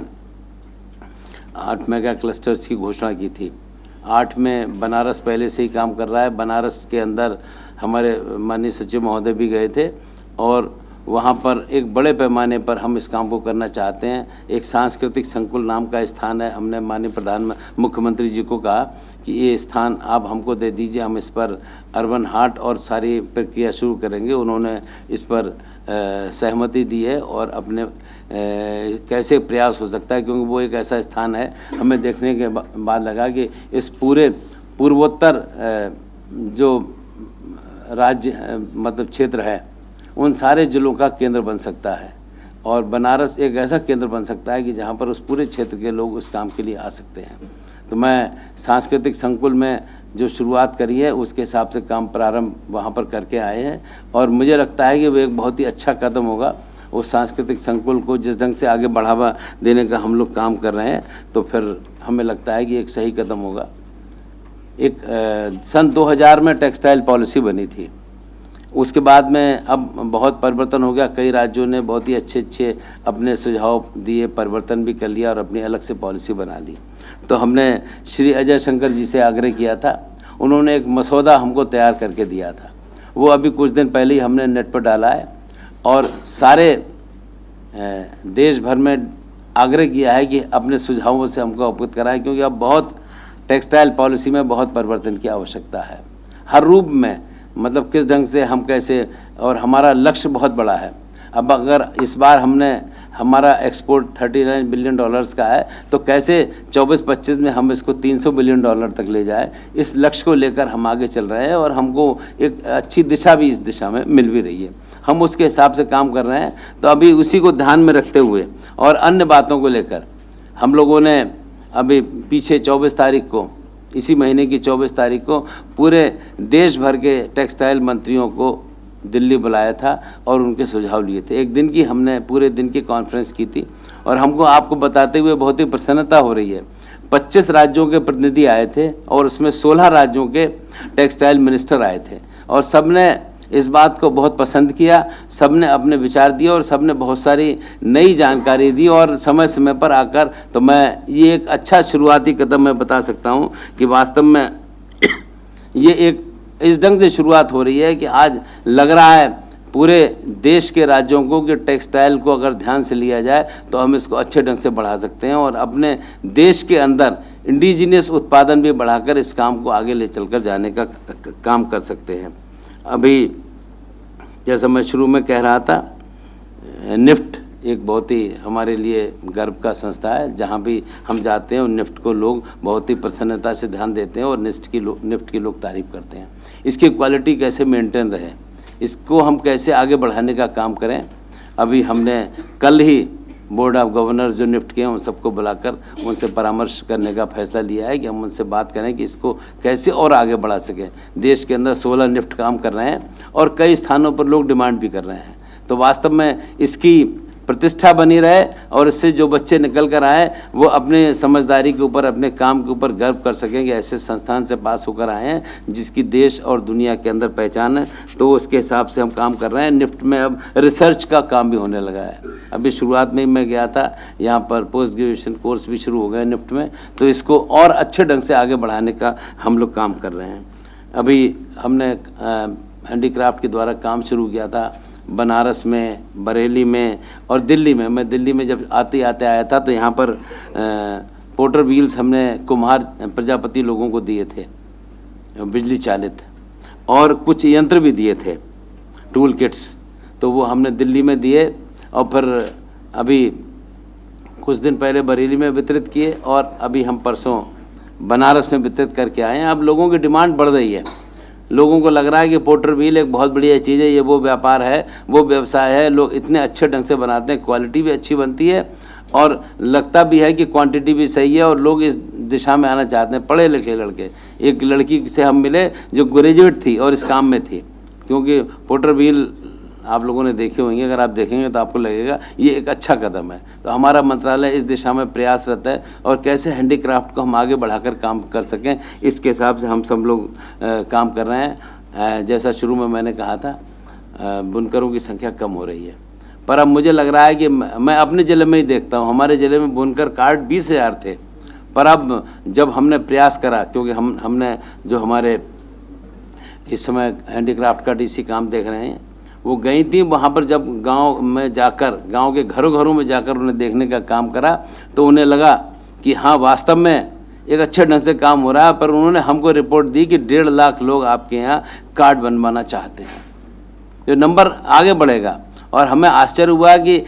8 मेगा क्लस्टर्स की घोषणा की थी। 8 में बनारस पहले से ही काम कर रहा है। बनारस के अंदर हमारे माननीय सचिव महोदय भी गए थे और वहाँ पर एक बड़े पैमाने पर हम इस काम को करना चाहते हैं। एक सांस्कृतिक संकुल नाम का स्थान है। हमने माननीय मुख्यमंत्री जी को कहा कि ये स्थान आप हमको दे दीजिए, हम इस पर अर्बन हाट और सारी प्रक्रिया शुरू करेंगे। उन्होंने इस पर सहमति दी है और अपने कैसे प्रयास हो सकता है, क्योंकि वो एक ऐसा स्थान है, हमें देखने के बाद लगा कि इस पूरे पूर्वोत्तर जो राज्य मतलब क्षेत्र है उन सारे जिलों का केंद्र बन सकता है और बनारस एक ऐसा केंद्र बन सकता है कि जहाँ पर उस पूरे क्षेत्र के लोग उस काम के लिए आ सकते हैं। तो मैं सांस्कृतिक संकुल में जो शुरुआत करी है उसके हिसाब से काम प्रारंभ वहाँ पर करके आए हैं और मुझे लगता है कि वो एक बहुत ही अच्छा कदम होगा। उस सांस्कृतिक संकुल को जिस ढंग से आगे बढ़ावा देने का हम लोग काम कर रहे हैं तो फिर हमें लगता है कि एक सही कदम होगा। एक सन 2000 में टेक्सटाइल पॉलिसी बनी थी, उसके बाद में अब बहुत परिवर्तन हो गया। कई राज्यों ने बहुत ही अच्छे अपने सुझाव दिए, परिवर्तन भी कर लिया और अपनी अलग से पॉलिसी बना ली। तो हमने श्री अजय शंकर जी से आग्रह किया था, उन्होंने एक मसौदा हमको तैयार करके दिया था। वो अभी कुछ दिन पहले ही हमने नेट पर डाला है और सारे देश भर में आग्रह किया है कि अपने सुझावों से हमको अवगत कराएं, क्योंकि अब बहुत टेक्सटाइल पॉलिसी में बहुत परिवर्तन की आवश्यकता है हर रूप में। मतलब किस ढंग से हम कैसे, और हमारा लक्ष्य बहुत बड़ा है। अब अगर इस बार हमारा एक्सपोर्ट $39 बिलियन का है, तो कैसे 24-25 में हम इसको $300 बिलियन तक ले जाए, इस लक्ष्य को लेकर हम आगे चल रहे हैं। और हमको एक अच्छी दिशा भी इस दिशा में मिल भी रही है, हम उसके हिसाब से काम कर रहे हैं। तो अभी उसी को ध्यान में रखते हुए और अन्य बातों को लेकर हम लोगों ने अभी पीछे 24 तारीख को, इसी महीने की 24 तारीख को पूरे देश भर के टेक्सटाइल मंत्रियों को दिल्ली बुलाया था और उनके सुझाव लिए थे। एक दिन की हमने पूरे दिन की कॉन्फ्रेंस की थी और हमको आपको बताते हुए बहुत ही प्रसन्नता हो रही है। 25 राज्यों के प्रतिनिधि आए थे और उसमें 16 राज्यों के टेक्सटाइल मिनिस्टर आए थे और सबने इस बात को बहुत पसंद किया, सबने अपने विचार दिए और सबने बहुत सारी नई जानकारी दी। और समय समय पर आकर, तो मैं ये एक अच्छा शुरुआती कदम मैं बता सकता हूँ कि वास्तव में ये एक इस ढंग से शुरुआत हो रही है कि आज लग रहा है पूरे देश के राज्यों को कि टेक्सटाइल को अगर ध्यान से लिया जाए तो हम इसको अच्छे ढंग से बढ़ा सकते हैं और अपने देश के अंदर इंडिजीनियस उत्पादन भी बढ़ाकर इस काम को आगे ले चलकर जाने का काम कर सकते हैं। अभी जैसा मैं शुरू में कह रहा था, निफ्ट एक बहुत ही हमारे लिए गर्व का संस्था है। जहाँ भी हम जाते हैं और निफ्ट को लोग बहुत ही प्रसन्नता से ध्यान देते हैं और निफ्ट की लोग तारीफ़ करते हैं। इसकी क्वालिटी कैसे मेंटेन रहे, इसको हम कैसे आगे बढ़ाने का काम करें। अभी हमने कल ही बोर्ड ऑफ गवर्नर्स जो निफ्ट के हैं उन सबको बुलाकर उनसे परामर्श करने का फैसला लिया है कि हम उनसे बात करें कि इसको कैसे और आगे बढ़ा सकें। देश के अंदर 16 निफ्ट काम कर रहे हैं और कई स्थानों पर लोग डिमांड भी कर रहे हैं। तो वास्तव में इसकी प्रतिष्ठा बनी रहे और इससे जो बच्चे निकल कर आए वो अपने समझदारी के ऊपर, अपने काम के ऊपर गर्व कर सकें कि ऐसे संस्थान से पास होकर आए हैं जिसकी देश और दुनिया के अंदर पहचान है। तो उसके हिसाब से हम काम कर रहे हैं। निफ्ट में अब रिसर्च का काम भी होने लगा है। अभी शुरुआत में ही मैं गया था, यहाँ पर पोस्ट ग्रेजुएशन कोर्स भी शुरू हो गए निफ्ट में, तो इसको और अच्छे ढंग से आगे बढ़ाने का हम लोग काम कर रहे हैं। अभी हमने हैंडीक्राफ्ट के द्वारा काम शुरू किया था बनारस में, बरेली में और दिल्ली में। मैं दिल्ली में जब आते आया था तो यहाँ पर पोटर व्हील्स हमने कुम्हार प्रजापति लोगों को दिए थे, बिजली चालित, और कुछ यंत्र भी दिए थे, टूल किट्स, तो वो हमने दिल्ली में दिए और फिर अभी कुछ दिन पहले बरेली में वितरित किए और अभी हम परसों बनारस में वितरित करके आए हैं। अब लोगों की डिमांड बढ़ रही है, लोगों को लग रहा है कि पोटर व्हील एक बहुत बढ़िया चीज़ है, ये वो व्यापार है, वो व्यवसाय है। लोग इतने अच्छे ढंग से बनाते हैं, क्वालिटी भी अच्छी बनती है और लगता भी है कि क्वांटिटी भी सही है और लोग इस दिशा में आना चाहते हैं। पढ़े लिखे लड़के, एक लड़की से हम मिले जो ग्रेजुएट थी और इस काम में थी, क्योंकि पोटर व्हील आप लोगों ने देखे होंगे, अगर आप देखेंगे तो आपको लगेगा ये एक अच्छा कदम है। तो हमारा मंत्रालय इस दिशा में प्रयासरत है और कैसे हैंडीक्राफ्ट को हम आगे बढ़ाकर काम कर सकें, इसके हिसाब से हम सब लोग काम कर रहे हैं। जैसा शुरू में मैंने कहा था, बुनकरों की संख्या कम हो रही है, पर अब मुझे लग रहा है कि मैं अपने ज़िले में ही देखता हूँ, हमारे ज़िले में बुनकर कार्ड 20,000 थे, पर अब जब हमने प्रयास करा, क्योंकि हमने जो हमारे इस समय हैंडीक्राफ्ट का डीसी काम देख रहे हैं, वो गई थी वहाँ पर, जब गांव में जाकर, गांव के घरों में जाकर उन्हें देखने का काम करा तो उन्हें लगा कि हाँ वास्तव में एक अच्छे ढंग से काम हो रहा है। पर उन्होंने हमको रिपोर्ट दी कि 1.5 लाख लोग आपके यहाँ कार्ड बनवाना चाहते हैं, जो नंबर आगे बढ़ेगा। और हमें आश्चर्य हुआ कि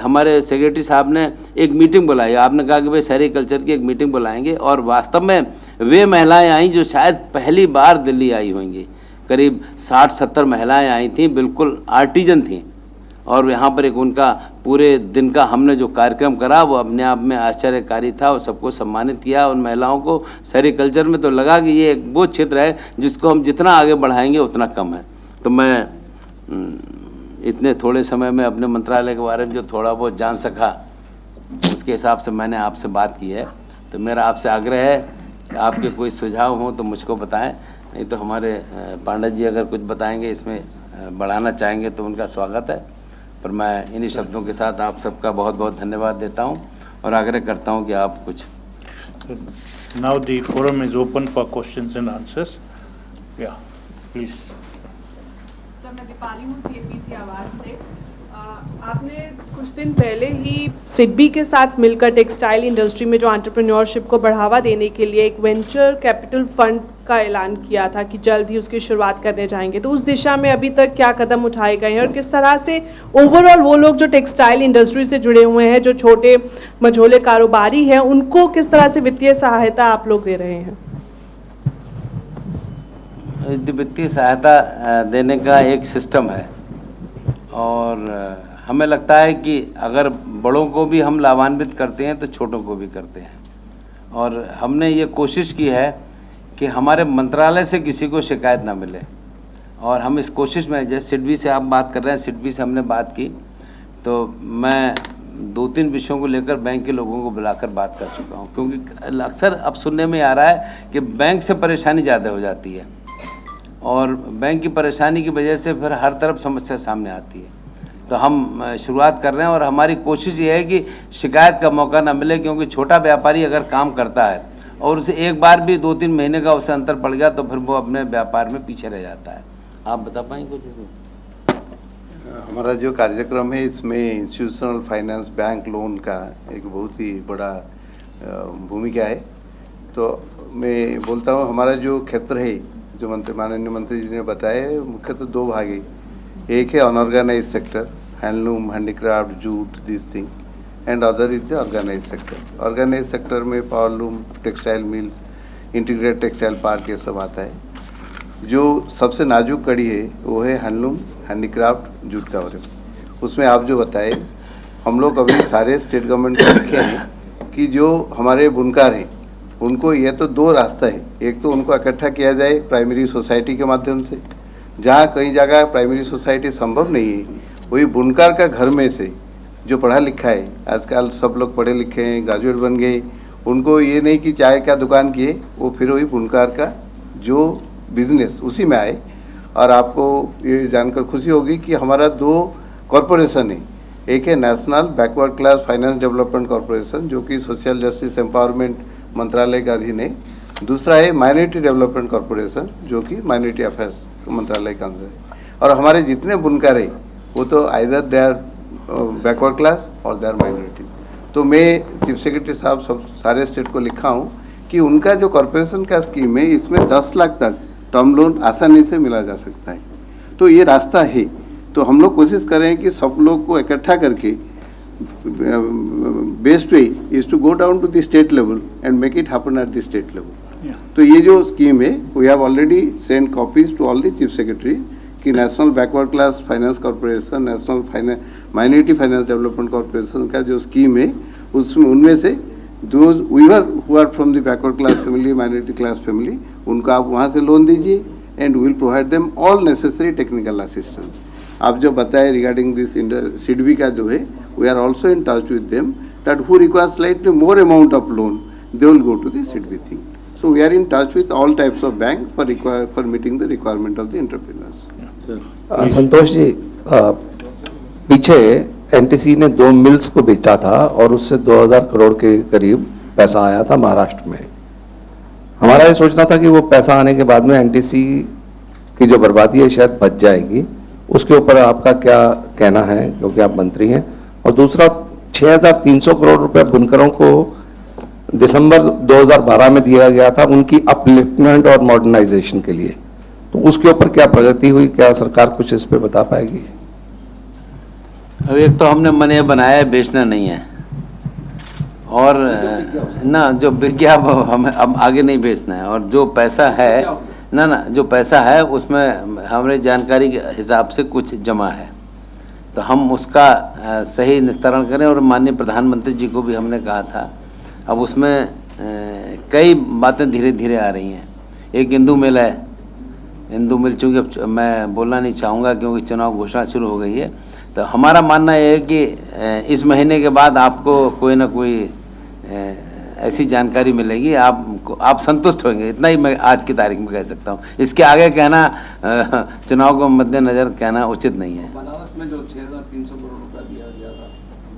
हमारे सेक्रेटरी साहब ने एक मीटिंग बुलाई, आपने कहा कि भाई सेरीकल्चर की एक मीटिंग बुलाएंगे, और वास्तव में वे महिलाएँ आईं जो शायद पहली बार दिल्ली आई होंगी। करीब 60-70 महिलाएं आई थीं, बिल्कुल आर्टिजन थीं, और यहाँ पर एक उनका पूरे दिन का हमने जो कार्यक्रम करा वो अपने आप में आश्चर्यकारी था और सबको सम्मानित किया उन महिलाओं को। सेरीकल्चर में तो लगा कि ये एक वो क्षेत्र है जिसको हम जितना आगे बढ़ाएंगे उतना कम है। तो मैं इतने थोड़े समय में अपने मंत्रालय के बारे में जो थोड़ा बहुत जान सका, उसके हिसाब से मैंने आपसे बात की है। तो मेरा आपसे आग्रह है कि आपके कोई सुझाव हों तो मुझको बताएं, नहीं तो हमारे पांडा जी अगर कुछ बताएंगे, इसमें बढ़ाना चाहेंगे तो उनका स्वागत है। पर मैं इन्हीं शब्दों के साथ आप सबका बहुत बहुत धन्यवाद देता हूं और आग्रह करता हूं कि आप कुछ। Now the forum is open for questions and answers. या प्लीज। सर, मैं दीपाली हूँ CNBC आवाज़ से। आपने कुछ दिन पहले ही सिडबी के साथ मिलकर टेक्सटाइल इंडस्ट्री में जो एंटरप्रेन्योरशिप को बढ़ावा देने के लिए एक वेंचर कैपिटल फंड का ऐलान किया था कि जल्द ही उसकी शुरुआत करने जाएंगे, तो उस दिशा में अभी तक क्या कदम उठाए गए हैं और किस तरह से ओवरऑल वो लोग जो टेक्सटाइल इंडस्ट्री से जुड़े हुए हैं, जो छोटे मझोले कारोबारी हैं, उनको किस तरह से वित्तीय सहायता आप लोग दे रहे हैं? वित्तीय सहायता देने का एक सिस्टम है और हमें लगता है कि अगर बड़ों को भी हम लाभान्वित करते हैं तो छोटों को भी करते हैं। और हमने ये कोशिश की है कि हमारे मंत्रालय से किसी को शिकायत ना मिले और हम इस कोशिश में, जैसे सिडबी से आप बात कर रहे हैं, सिडबी से हमने बात की तो मैं 2-3 विषयों को लेकर बैंक के लोगों को बुलाकर बात कर चुका हूँ, क्योंकि अक्सर अब सुनने में आ रहा है कि बैंक से परेशानी ज़्यादा हो जाती है और बैंक की परेशानी की वजह से फिर हर तरफ समस्या सामने आती है। तो हम शुरुआत कर रहे हैं और हमारी कोशिश ये है कि शिकायत का मौका ना मिले, क्योंकि छोटा व्यापारी अगर काम करता है और उसे एक बार भी 2-3 महीने का उससे अंतर पड़ गया तो फिर वो अपने व्यापार में पीछे रह जाता है। आप बता पाएंगे कुछ इसमें? हमारा जो कार्यक्रम है इसमें इंस्टीट्यूशनल फाइनेंस बैंक लोन का एक बहुत ही बड़ा भूमिका है। तो मैं बोलता हूँ हमारा जो क्षेत्र है, जो माननीय मंत्री जी ने बताया, मुख्यतः 2 भाग है। एक है unorganise sector, handloom, handicraft, jute, this thing, and other is the organise sector. Organise sector में powerloom, textile mill, integrated textile park, ये सब आता है। जो सबसे नाजुक कड़ी है वो है हैंडलूम, हैंडीक्राफ्ट, जूट का बारे में। उसमें आप जो बताए, हम लोग अभी सारे स्टेट गवर्नमेंट को लिखे हैं कि जो हमारे बुनकर हैं उनको ये तो 2 रास्ता है। एक तो उनको इकट्ठा किया जाए प्राइमरी सोसाइटी के माध्यम से, जहाँ कई जगह प्राइमरी सोसाइटी संभव नहीं है, वही बुनकर का घर में से जो पढ़ा लिखा है, आजकल सब लोग पढ़े लिखे हैं, ग्रेजुएट बन गए, उनको ये नहीं कि चाय का दुकान किए, वो फिर वही बुनकर का जो बिजनेस उसी में आए। और आपको ये जानकर खुशी होगी कि हमारा 2 कॉरपोरेशन है। एक है national backward class finance development corporation, जो कि सोशल जस्टिस एम्पावरमेंट मंत्रालय का अधीन है। दूसरा है माइनॉरिटी डेवलपमेंट कॉरपोरेशन, जो कि माइनॉरिटी अफेयर्स मंत्रालय का अंदर है। और हमारे जितने बुनकर है वो तो either they are backward class और दे आर माइनॉरिटी। तो मैं चीफ सेक्रेटरी साहब सब सारे स्टेट को लिखा हूँ कि उनका जो कॉरपोरेशन का स्कीम है, इसमें 10 लाख तक टर्म लोन आसानी से मिला जा सकता है। तो ये रास्ता है। तो हम लोग कोशिश करें कि सब लोग को इकट्ठा करके best way is to go down to the state level and make it happen at the state level. तो ये जो स्कीम है, we have already send copies to all the chief secretary कि national backward class finance corporation, national minority finance development corporation का जो स्कीम है, उसमें उनमें से those weaver who are from the backward class family, minority class family, उनको आप वहाँ से लोन दीजिए and will provide them all necessary technical assistance. आप जो बताए रिगार्डिंग दिस सिडबी का जो है, we are also in touch with them that who require slightly more amount of loan, they will go to the SIDBI thing. So we are in touch with all types of bank for meeting the requirement of the entrepreneurs. Santosh ji, पीछे एनटीसी ने 2 मिल्स को बेचा था और उससे 2000 करोड़ के करीब पैसा आया था महाराष्ट्र में। हमारा ये सोचना था कि वो पैसा आने के बाद में एनटीसी की जो बर्बादी है शायद बच जाएगी। उसके ऊपर आपका क्या कहना है, क्योंकि आप मंत्री हैं? और दूसरा, 6300 करोड़ रुपए बुनकरों को दिसंबर 2012 में दिया गया था उनकी अपलिफ्टमेंट और मॉडर्नाइजेशन के लिए, तो उसके ऊपर क्या प्रगति हुई? क्या सरकार कुछ इस पे बता पाएगी? अब एक तो हमने मन ये बनाया है बेचना नहीं है, और ना जो विज्ञा हमें अब आगे नहीं बेचना है। और जो पैसा है ना जो पैसा है उसमें हमारी जानकारी के हिसाब से कुछ जमा है, तो हम उसका सही निस्तारण करें। और माननीय प्रधानमंत्री जी को भी हमने कहा था। अब उसमें कई बातें धीरे धीरे आ रही हैं। एक हिंदू मिल है, हिंदू मिल चूँकि अब मैं बोलना नहीं चाहूँगा क्योंकि चुनाव घोषणा शुरू हो गई है, तो हमारा मानना ये है कि इस महीने के बाद आपको कोई ना कोई ऐसी जानकारी मिलेगी, आप संतुष्ट होंगे। इतना ही मैं आज की तारीख में कह सकता हूँ। इसके आगे कहना चुनाव को मद्देनजर कहना उचित नहीं है। बनारस में जो 6300 करोड़ रुपया दिया गया था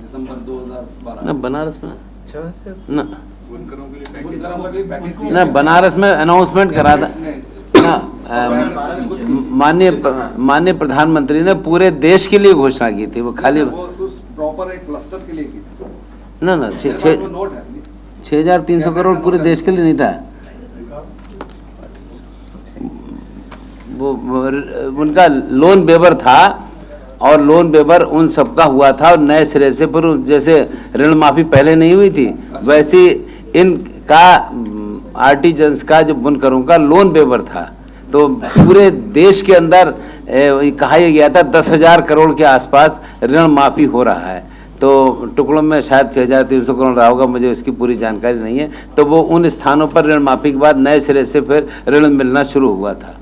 दिसंबर 2012 ना बनारस में ना बनारस में अनाउंसमेंट करा था ना माननीय प्रधानमंत्री ने पूरे देश के लिए घोषणा की थी, वो खाली उस प्रॉपर एक क्लस्टर के लिए की थी। ना 6,300 करोड़ पूरे देश के लिए नहीं था। वो उनका लोन वेवर था, और लोन वेवर उन सबका हुआ था, और नए सिरे से पर जैसे ऋण माफी पहले नहीं हुई थी, वैसे इनका आर्टिजन्स का जो बुनकरों का लोन वेवर था। तो पूरे देश के अंदर कहा गया था 10,000 करोड़ के आसपास ऋण माफी हो रहा है। तो टुकड़ों में शायद 6,300 करोड़ रहा होगा, मुझे इसकी पूरी जानकारी नहीं है। तो वो उन स्थानों पर ऋण माफी के बाद नए सिरे से फिर ऋण मिलना शुरू हुआ था।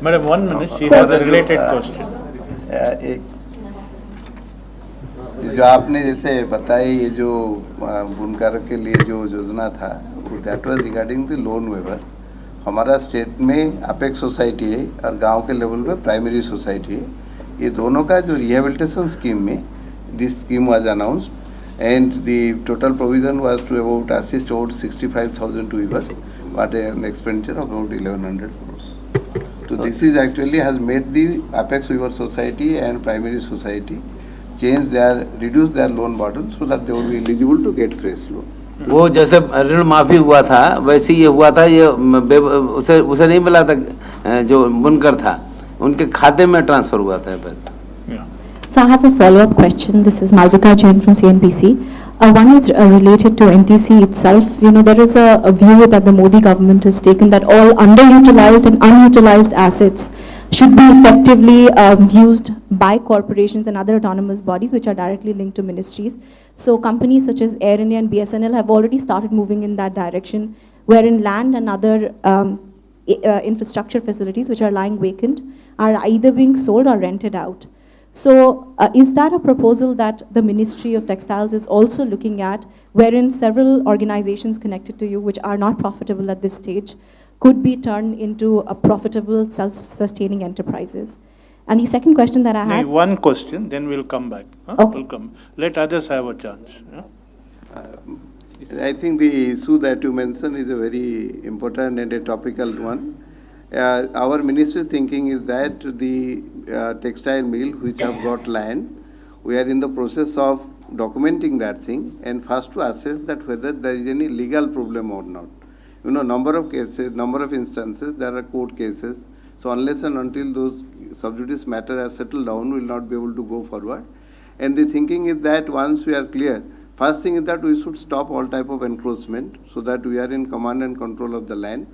Madam 1 minute, she has a related question. एक जो आपने जैसे बताई, ये जो बुनकरों के लिए जो योजना था, that was regarding the loan waiver. हमारा स्टेट में अपेक्स सोसाइटी है और गांव के लेवल पे प्राइमरी सोसाइटी है। ये दोनों का जो रिहेबिलिटेशन स्कीम में this scheme was announced and the total provision was to about assist about 65,000 weavers, but an expenditure of about 1,100 crores. So this is actually has made the Apex Weaver Society and Primary Society reduce their loan burden so that they will be eligible to get fresh loan. वो जैसे ऋण माफी हुआ था वैसे ये हुआ था, ये उसे नहीं मिला था, जो बुनकर था उनके खाते में ट्रांसफर हुआ था पैसा। So I have a follow-up question. This is Malvika Jain from CNBC. One is related to NTC itself. You know, there is a view that the Modi government has taken that all underutilized and unutilized assets should be effectively used by corporations and other autonomous bodies which are directly linked to ministries. So companies such as Air India and BSNL have already started moving in that direction, wherein land and other infrastructure facilities which are lying vacant are either being sold or rented out. So is that a proposal that the Ministry of Textiles is also looking at, wherein several organizations connected to you which are not profitable at this stage could be turned into a profitable self-sustaining enterprises? And the second question that I have... One question, then we'll come back. Okay. We'll come. Let others have a chance. I think the issue that you mentioned is a very important and a topical one. Our ministry thinking is that the textile mill which have got land, we are in the process of documenting that thing and first to assess that whether there is any legal problem or not. You know, number of cases, number of instances, there are court cases. So unless and until those sub judice matter are settled down, we will not be able to go forward. And the thinking is that once we are clear, first thing is that we should stop all type of encroachment so that we are in command and control of the land.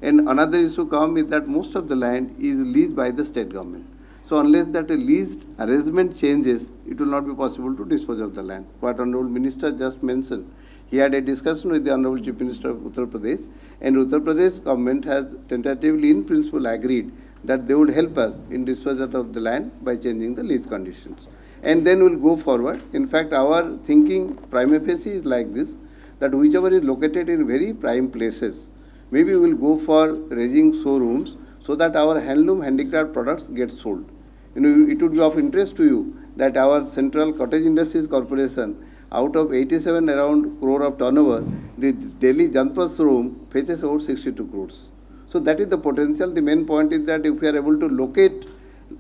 And another issue come is that most of the land is leased by the state government. So unless that a leased arrangement changes, it will not be possible to dispose of the land. What Honorable Minister just mentioned, he had a discussion with the Honorable Chief Minister of Uttar Pradesh, and Uttar Pradesh government has tentatively in principle agreed that they would help us in disposal of the land by changing the lease conditions. And then we'll go forward. In fact, our thinking prima facie is like this, that whichever is located in very prime places, maybe we'll go for raising showrooms so that our handloom handicraft products get sold. You know, it would be of interest to you that our Central Cottage Industries Corporation, out of 87 around crore of turnover, the Delhi Janpath showroom fetches about 62 crores. So that is the potential. The main point is that if we are able to locate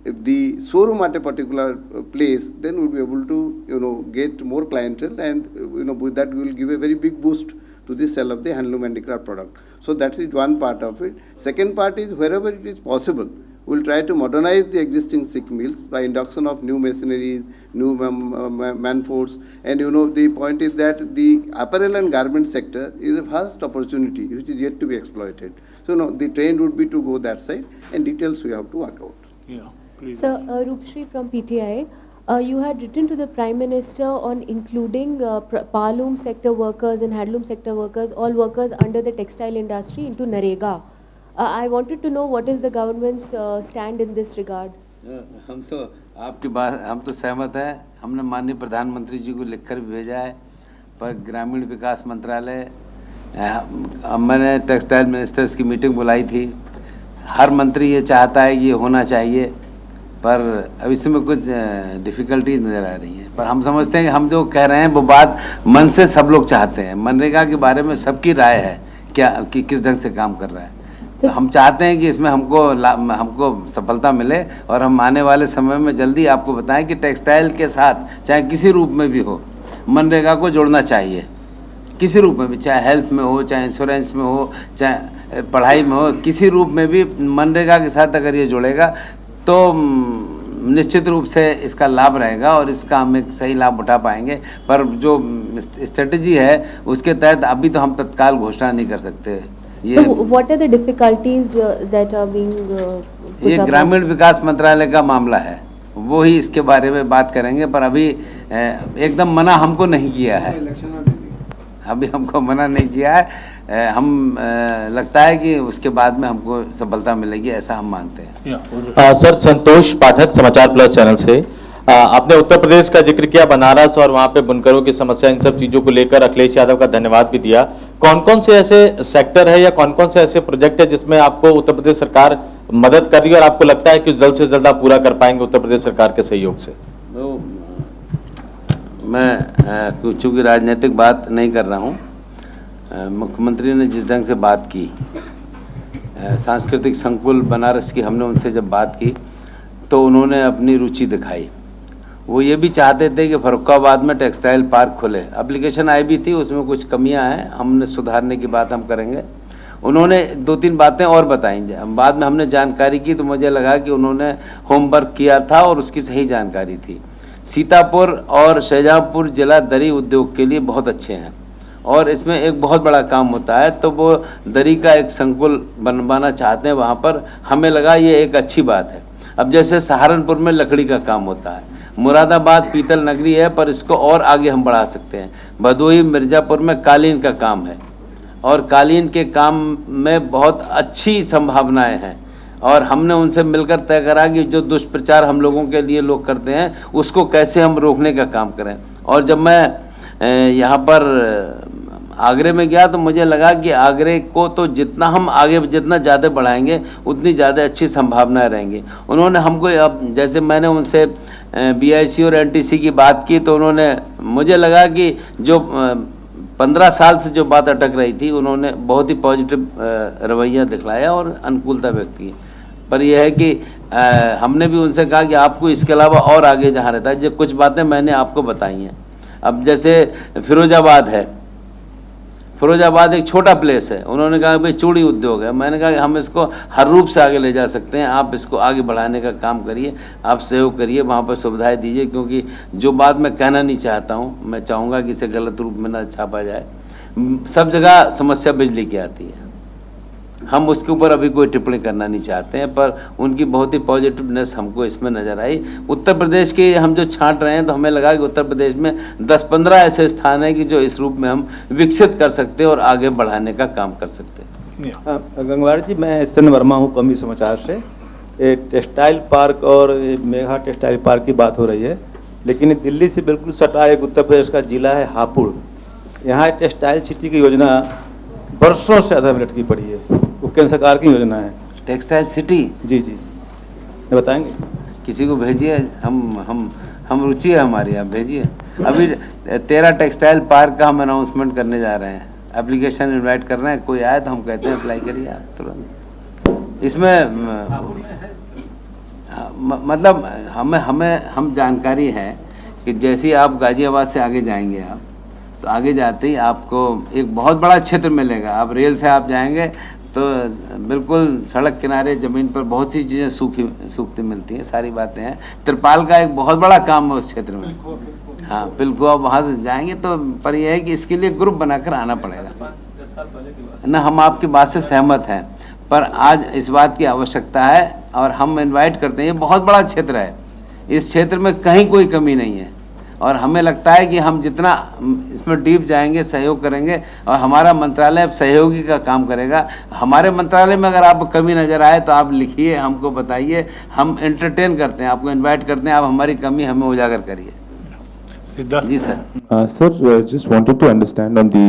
the showroom at a particular place, then we'll be able to, you know, get more clientele, and you know, with that we will give a very big boost to the sale of the handloom handicraft product. So that is one part of it. Second part is wherever it is possible, we will try to modernize the existing silk mills by induction of new machineries, new man-force. And you know, the point is that the apparel and garment sector is a vast opportunity which is yet to be exploited. So no, the trend would be to go that side, and details we have to work out. Yeah, please. So, Roopshri from PTI, you had written to the Prime Minister on including Palloom sector workers and handloom sector workers, all workers under the textile industry, into NREGA. I wanted to know what is the government's stand in this regard. हम तो आपकी बात, हम तो सहमत हैं। हमने माननीय प्रधानमंत्री जी को लिखकर भी भेजा है, पर ग्रामीण विकास मंत्रालय, मैंने टेक्सटाइल मिनिस्टर्स की मीटिंग बुलाई थी। हर मंत्री ये चाहता है कि ये होना चाहिए, पर अब इसमें कुछ डिफ़िकल्टीज नज़र आ रही हैं। पर हम समझते हैं कि हम जो कह रहे हैं वो बात मन से सब लोग चाहते हैं। मनरेगा के बारे में सबकी राय है क्या कि किस ढंग से काम कर रहा है। तो हम चाहते हैं कि इसमें हमको सफलता मिले और हम आने वाले समय में जल्दी आपको बताएं कि टेक्सटाइल के साथ चाहे किसी रूप में भी हो मनरेगा को जोड़ना चाहिए, किसी रूप में भी, चाहे हेल्थ में हो, चाहे इंश्योरेंस में हो, चाहे पढ़ाई में हो, किसी रूप में भी मनरेगा के साथ अगर ये जुड़ेगा तो निश्चित रूप से इसका लाभ रहेगा और इसका हम एक सही लाभ उठा पाएंगे। पर जो स्ट्रेटजी है उसके तहत अभी तो हम तत्काल घोषणा नहीं कर सकते। ये what are the difficulties that are being ये ग्रामीण विकास मंत्रालय का मामला है, वो ही इसके बारे में बात करेंगे। पर अभी एकदम मना हमको नहीं किया है, अभी हमको मना नहीं किया है। हम लगता है कि उसके बाद में हमको सफलता मिलेगी, ऐसा हम मानते हैं। सर, संतोष पाठक, समाचार प्लस चैनल से। आपने उत्तर प्रदेश का जिक्र किया, बनारस और वहाँ पे बुनकरों की समस्या, इन सब चीज़ों को लेकर अखिलेश यादव का धन्यवाद भी दिया। कौन कौन से ऐसे सेक्टर है या कौन कौन से ऐसे प्रोजेक्ट है जिसमें आपको उत्तर प्रदेश सरकार मदद कर रही है और आपको लगता है कि जल्द से जल्द आप पूरा कर पाएंगे उत्तर प्रदेश सरकार के सहयोग से? तो मैं चूँकि राजनीतिक बात नहीं कर रहा हूँ, मुख्यमंत्री ने जिस ढंग से बात की, सांस्कृतिक संकुल बनारस की हमने उनसे जब बात की तो उन्होंने अपनी रुचि दिखाई। वो ये भी चाहते थे कि फर्रुखाबाद में टेक्सटाइल पार्क खुले। एप्लीकेशन आई भी थी, उसमें कुछ कमियां हैं, हमने सुधारने की बात हम करेंगे। उन्होंने 2-3 बातें और बताई, बाद में हमने जानकारी की तो मुझे लगा कि उन्होंने होमवर्क किया था और उसकी सही जानकारी थी। सीतापुर और शाहजहाँपुर जिला दरी उद्योग के लिए बहुत अच्छे हैं और इसमें एक बहुत बड़ा काम होता है, तो वो दरी का एक संकुल बनवाना चाहते हैं वहाँ पर। हमें लगा ये एक अच्छी बात है। अब जैसे सहारनपुर में लकड़ी का काम होता है, मुरादाबाद पीतल नगरी है, पर इसको और आगे हम बढ़ा सकते हैं। भदोही मिर्ज़ापुर में कालीन का काम है और कालीन के काम में बहुत अच्छी संभावनाएं हैं और हमने उनसे मिलकर तय करा कि जो दुष्प्रचार हम लोगों के लिए लोग करते हैं उसको कैसे हम रोकने का काम करें। और जब मैं यहाँ पर आगरे में गया तो मुझे लगा कि आगरे को तो जितना हम आगे जितना ज़्यादा बढ़ाएंगे उतनी ज़्यादा अच्छी संभावनाएं रहेंगी। उन्होंने हमको, अब जैसे मैंने उनसे BIC और NTC की बात की तो उन्होंने, मुझे लगा कि जो 15 साल से जो बात अटक रही थी उन्होंने बहुत ही पॉजिटिव रवैया दिखलाया और अनुकूलता व्यक्त की। पर यह है कि हमने भी उनसे कहा कि आपको इसके अलावा और आगे जहाँ रहता है, जो कुछ बातें मैंने आपको बताई हैं। अब जैसे फिरोजाबाद है, फिरोजाबाद एक छोटा प्लेस है, उन्होंने कहा भाई चूड़ी उद्योग है। मैंने कहा कि हम इसको हर रूप से आगे ले जा सकते हैं, आप इसको आगे बढ़ाने का काम करिए, आप सहयोग करिए, वहाँ पर सुविधाएं दीजिए। क्योंकि जो बात मैं कहना नहीं चाहता हूँ, मैं चाहूँगा कि इसे गलत रूप में ना छापा जाए। सब जगह समस्या बिजली की आती है, हम उसके ऊपर अभी कोई टिप्पणी करना नहीं चाहते हैं, पर उनकी बहुत ही पॉजिटिवनेस हमको इसमें नज़र आई। उत्तर प्रदेश के हम जो छांट रहे हैं तो हमें लगा कि उत्तर प्रदेश में 10-15 ऐसे स्थान हैं कि जो इस रूप में हम विकसित कर सकते हैं और आगे बढ़ाने का काम कर सकते हैं। गंगवार जी, मैं स्तन वर्मा हूँ, कौमी समाचार से। टेक्सटाइल पार्क और मेघा टेक्सटाइल पार्क की बात हो रही है, लेकिन दिल्ली से बिल्कुल सटा एक उत्तर प्रदेश का जिला है हापुड़। यहाँ टेक्सटाइल सिटी की योजना वर्षों से आधा में लटकी पड़ी है, वो केंद्र सरकार की योजना है। Textile city? जी जी, बताएंगे? किसी को भेजिए, हम रुचि है हमारी, आप भेजिए। अभी 13 टेक्सटाइल पार्क का हम अनाउंसमेंट करने जा रहे हैं, एप्लीकेशन इनवाइट कर रहे हैं, कोई आए तो हम कहते हैं अप्लाई करिए आप तुरंत। इसमें मतलब हम जानकारी है कि जैसे ही आप गाजियाबाद से आगे जाएंगे आप, तो आगे जाते ही आपको एक बहुत बड़ा क्षेत्र मिलेगा। आप रेल से आप जाएंगे तो बिल्कुल सड़क किनारे ज़मीन पर बहुत सी चीज़ें सूखती मिलती हैं, सारी बातें हैं। तिरपाल का एक बहुत बड़ा काम है उस क्षेत्र में। हाँ, पिलखुआ, वहाँ से जाएंगे तो, पर यह है कि इसके लिए ग्रुप बनाकर आना पड़ेगा ना। हम आपकी बात से सहमत हैं, पर आज इस बात की आवश्यकता है और हम इन्वाइट करते हैं। ये बहुत बड़ा क्षेत्र है, इस क्षेत्र में कहीं कोई कमी नहीं है और हमें लगता है कि हम जितना इसमें डीप जाएंगे, सहयोग करेंगे और हमारा मंत्रालय अब सहयोगी का काम करेगा। हमारे मंत्रालय में अगर आपको कमी नज़र आए तो आप लिखिए, हमको बताइए, हम एंटरटेन करते हैं, आपको इनवाइट करते हैं, आप हमारी कमी हमें उजागर करिए। जी sir. Sir, just wanted to understand on the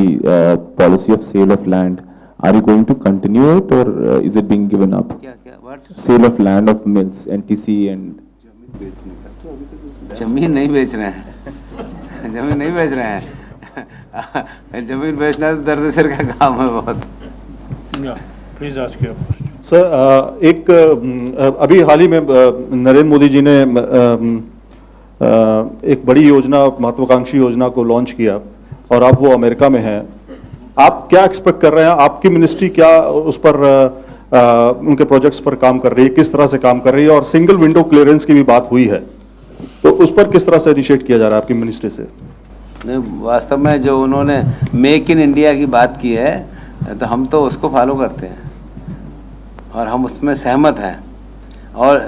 policy of sale of land. Are you going to continue it or is it being given up? What? Sale of land of mills, NTC and. जमीन नहीं बेच रहे हैं, जमीन नहीं बेच रहे हैं। जमीन बेचना तो दर्द सिर का काम है बहुत। Please ask your question. Sir अभी हाल ही में नरेंद्र मोदी जी ने एक बड़ी योजना, महत्वाकांक्षी योजना को लॉन्च किया और अब वो अमेरिका में है। आप क्या एक्सपेक्ट कर रहे हैं? आपकी मिनिस्ट्री क्या उस पर उनके प्रोजेक्ट्स पर काम कर रही है, किस तरह से काम कर रही है? और सिंगल विंडो क्लियरेंस की भी बात हुई है, तो उस पर किस तरह से इनिशिएट किया जा रहा है आपकी मिनिस्ट्री से? वास्तव में जो उन्होंने मेक इन इंडिया की बात की है तो हम तो उसको फॉलो करते हैं और हम उसमें सहमत हैं। और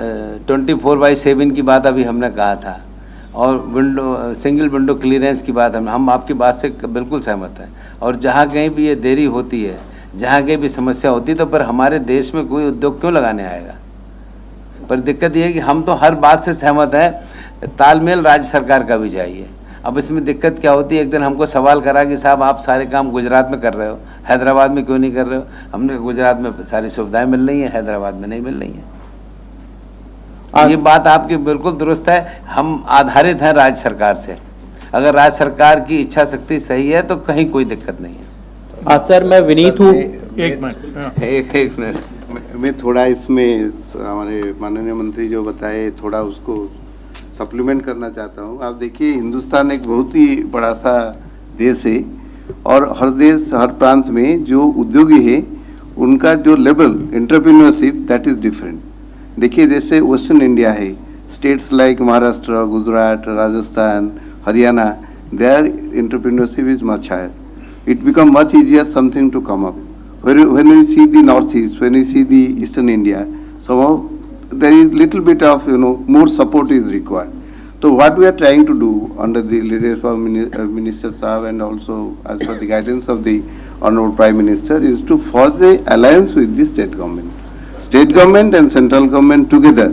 24/7 की बात अभी हमने कहा था और सिंगल विंडो क्लियरेंस की बात हम आपकी बात से बिल्कुल सहमत हैं। और जहाँ कहीं भी ये देरी होती है, जहाँ कहीं भी समस्या होती है, तो पर हमारे देश में कोई उद्योग क्यों लगाने आएगा? पर दिक्कत ये है कि हम तो हर बात से सहमत हैं, तालमेल राज्य सरकार का भी चाहिए। अब इसमें दिक्कत क्या होती है, एक दिन हमको सवाल करा कि साहब आप सारे काम गुजरात में कर रहे हो, हैदराबाद में क्यों नहीं कर रहे हो? हमने गुजरात में सारी सुविधाएं मिल रही हैं, हैदराबाद में नहीं मिल रही हैं। ये बात आपकी बिल्कुल दुरुस्त है। हम आधारित हैं राज्य सरकार से। अगर राज्य सरकार की इच्छा शक्ति सही है तो कहीं कोई दिक्कत नहीं है। सर मैं विनीत हूँ। एक मिनट मैं थोड़ा इसमें हमारे माननीय मंत्री जो बताए थोड़ा उसको सप्लीमेंट करना चाहता हूँ। आप देखिए, हिंदुस्तान एक बहुत ही बड़ा सा देश है और हर देश, हर प्रांत में जो उद्योगी है उनका जो level entrepreneurship that is different. देखिए, जैसे वेस्टर्न इंडिया है, states like Maharashtra, Gujarat, Rajasthan, Haryana, there entrepreneurship is much higher. It become much easier something to come up. When you see the northeast, when you see the eastern India, somehow there is little bit of more support is required. So what we are trying to do under the leadership of Minister Saab and also as per the guidance of the Honorable Prime Minister is to forge the alliance with the state government. State government and central government together,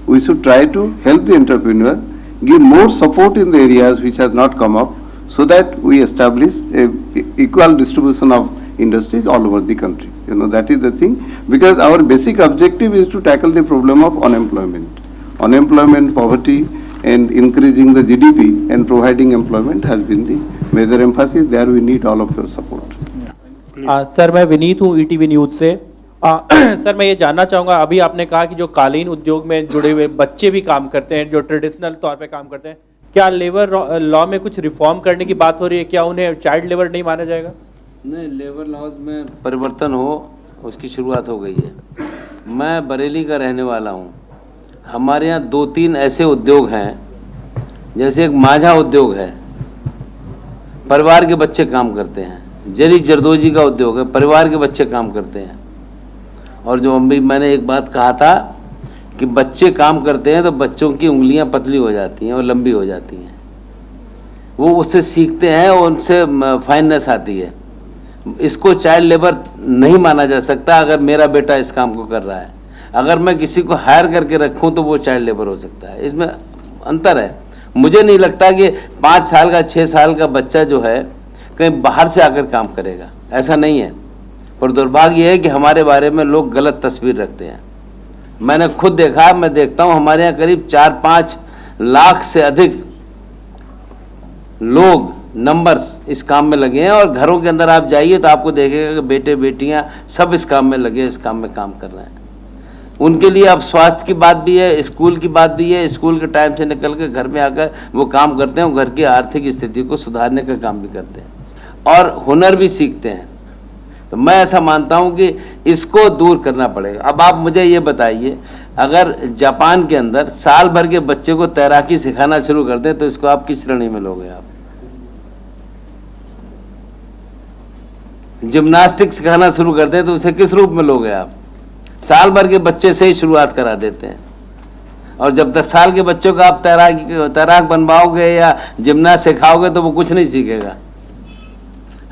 we should try to help the entrepreneur, give more support in the areas which has not come up, so that we establish a equal distribution of industries all over the country. That is the thing, because our basic objective is to tackle the problem of unemployment. Unemployment, poverty, and increasing the GDP and providing employment has been the major emphasis. There we need all of your support. Sir मैं विनीत हूँ ETV न्यूज से। सर मैं ये जानना चाहूँगा, अभी आपने कहा कि जो कालीन उद्योग में जुड़े हुए बच्चे भी काम करते हैं, जो ट्रेडिशनल तौर पे काम करते हैं, क्या लेबर लॉ में कुछ रिफॉर्म करने की बात हो रही है? क्या उन्हें चाइल्ड लेबर नहीं माना जाएगा? नहीं, लेबर लॉज में परिवर्तन हो, उसकी शुरुआत हो गई है। मैं बरेली का रहने वाला हूँ। हमारे यहाँ 2-3 ऐसे उद्योग हैं, जैसे एक माझा उद्योग है, परिवार के बच्चे काम करते हैं। जरी जरदोजी का उद्योग है, परिवार के बच्चे काम करते हैं। और जो अभी मैंने एक बात कहा था कि बच्चे काम करते हैं तो बच्चों की उंगलियां पतली हो जाती हैं और लंबी हो जाती हैं, वो उससे सीखते हैं और उनसे फाइननेस आती है। इसको चाइल्ड लेबर नहीं माना जा सकता। अगर मेरा बेटा इस काम को कर रहा है, अगर मैं किसी को हायर करके रखूं तो वो चाइल्ड लेबर हो सकता है। इसमें अंतर है। मुझे नहीं लगता कि 5 साल का 6 साल का बच्चा जो है कहीं बाहर से आकर काम करेगा, ऐसा नहीं है। पर दुर्भाग्य है कि हमारे बारे में लोग गलत तस्वीर रखते हैं। मैंने खुद देखा, मैं देखता हूँ हमारे यहाँ करीब 4-5 लाख से अधिक लोग नंबर्स इस काम में लगे हैं। और घरों के अंदर आप जाइए तो आपको देखेगा कि बेटे बेटियाँ सब इस काम में लगे, इस काम में काम कर रहे हैं। उनके लिए अब स्वास्थ्य की बात भी है, स्कूल की बात भी है। स्कूल के टाइम से निकल के घर में आकर वो काम करते हैं, घर की आर्थिक स्थिति को सुधारने का काम भी करते हैं और हुनर भी सीखते हैं। तो मैं ऐसा मानता हूं कि इसको दूर करना पड़ेगा। अब आप मुझे ये बताइए, अगर जापान के अंदर साल भर के बच्चे को तैराकी सिखाना शुरू कर दें तो इसको आप किस श्रेणी में लोगे? आप जिम्नास्टिक सिखाना शुरू कर दें तो उसे किस रूप में लोगे? आप साल भर के बच्चे से ही शुरुआत करा देते हैं। और जब 10 साल के बच्चों को आप तैराक बनवाओगे या जिम्नास्ट सिखाओगे तो वो कुछ नहीं सीखेगा।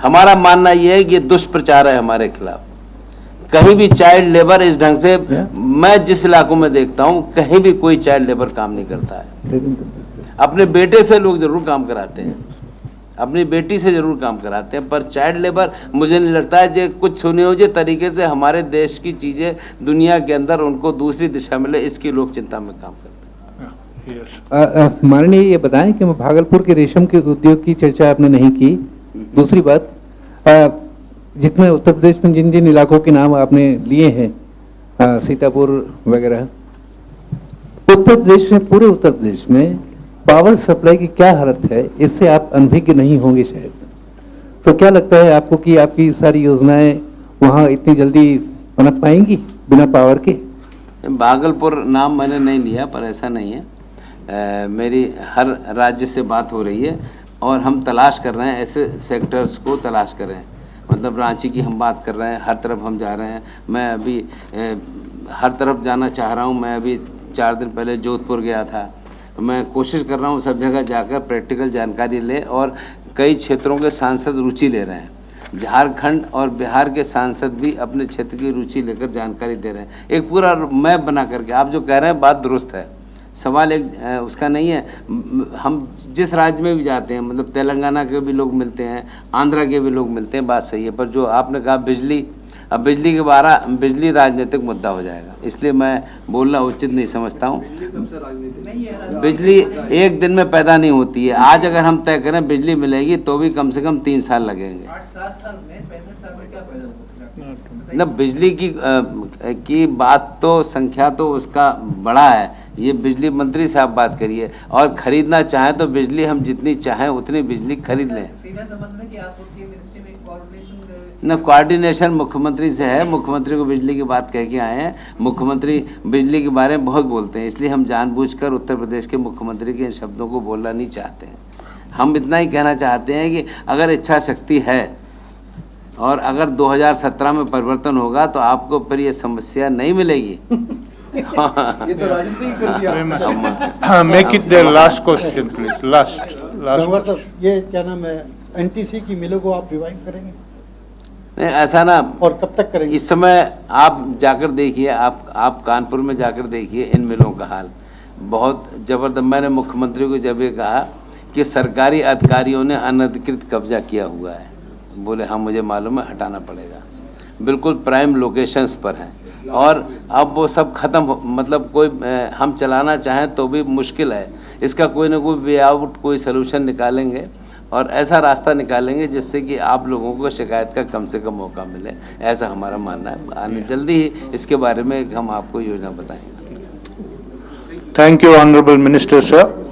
हमारा मानना यह है कि दुष्प्रचार है हमारे खिलाफ। कहीं भी चाइल्ड लेबर इस ढंग से, मैं जिस इलाकों में देखता हूं कहीं भी कोई चाइल्ड लेबर काम नहीं करता है। अपने बेटे से लोग जरूर काम कराते हैं, अपनी बेटी से जरूर काम कराते हैं, पर चाइल्ड लेबर मुझे नहीं लगता है जो कुछ सुनियोजित तरीके से हमारे देश की चीज़ें दुनिया के अंदर उनको दूसरी दिशा मिले, इसकी लोग चिंता में काम करते हैं। माननीय ये बताएं कि भागलपुर के रेशम के उद्योग की चर्चा आपने नहीं की। दूसरी बात, जितने उत्तर प्रदेश में जिन जिन इलाकों के नाम आपने लिए हैं, सीतापुर वगैरह, उत्तर प्रदेश में, पूरे उत्तर प्रदेश में पावर सप्लाई की क्या हालत है, इससे आप अनभिज्ञ नहीं होंगे शायद। तो क्या लगता है आपको कि आपकी सारी योजनाएं वहाँ इतनी जल्दी पनप पाएंगी बिना पावर के? भागलपुर नाम मैंने नहीं लिया, पर ऐसा नहीं है। मेरी हर राज्य से बात हो रही है और हम तलाश कर रहे हैं, ऐसे सेक्टर्स को तलाश कर रहे हैं। मतलब रांची की हम बात कर रहे हैं, हर तरफ हम जा रहे हैं। मैं अभी हर तरफ जाना चाह रहा हूँ। मैं अभी 4 दिन पहले जोधपुर गया था। मैं कोशिश कर रहा हूँ सब जगह जाकर प्रैक्टिकल जानकारी ले, और कई क्षेत्रों के सांसद रुचि ले रहे हैं। झारखंड और बिहार के सांसद भी अपने क्षेत्र की रुचि लेकर जानकारी दे रहे हैं। एक पूरा मैप बना करके, आप जो कह रहे हैं बात दुरुस्त है, सवाल एक उसका नहीं है। हम जिस राज्य में भी जाते हैं, मतलब तेलंगाना के भी लोग मिलते हैं, आंध्रा के भी लोग मिलते हैं, बात सही है। पर जो आपने कहा बिजली, अब बिजली के बिजली राजनीतिक मुद्दा हो जाएगा, इसलिए मैं बोलना उचित नहीं समझता हूँ। बिजली एक दिन में पैदा नहीं होती है। आज अगर हम तय करें बिजली मिलेगी तो भी कम से कम 3 साल लगेंगे। 8-7 साल में, 65 साल में क्या पैदा होगा? न बिजली की बात तो, संख्या तो उसका बड़ा है। ये बिजली मंत्री से आप बात करिए, और खरीदना चाहें तो बिजली हम जितनी चाहें उतनी बिजली खरीद लें। सीधा समझ में कि आपकी मिनिस्ट्री में कोऑर्डिनेशन न कोऑर्डिनेशन मुख्यमंत्री से है। मुख्यमंत्री को बिजली की बात कह के आए हैं। मुख्यमंत्री बिजली के बारे में बहुत बोलते हैं, इसलिए हम जानबूझकर उत्तर प्रदेश के मुख्यमंत्री के इन शब्दों को बोलना नहीं चाहते हैं। हम इतना ही कहना चाहते हैं कि अगर इच्छा शक्ति है और अगर 2017 में परिवर्तन होगा तो आपको फिर ये समस्या नहीं मिलेगी। ये तो राजनीति कर दिया। Make it the last question please. Last साहब, ये क्या नाम है, एनटीसी की मिलों को आप रिवाइव करेंगे? नहीं, ऐसा ना। और कब तक करेंगे? इस समय आप जाकर देखिए, आप कानपुर में जाकर देखिए इन मिलों का हाल बहुत ज़बरदस्त। मैंने मुख्यमंत्री को जब ये कहा कि सरकारी अधिकारियों ने अनधिकृत कब्जा किया हुआ है, बोले हाँ मुझे मालूम है, हटाना पड़ेगा। बिल्कुल प्राइम लोकेशंस पर हैं, और अब वो सब ख़त्म हो, मतलब कोई हम चलाना चाहें तो भी मुश्किल है। इसका कोई ना कोई वे आउट, कोई सलूशन निकालेंगे और ऐसा रास्ता निकालेंगे जिससे कि आप लोगों को शिकायत का कम से कम मौका मिले, ऐसा हमारा मानना है। जल्दी ही इसके बारे में हम आपको योजना बताएंगे। Thank you honourable minister sir.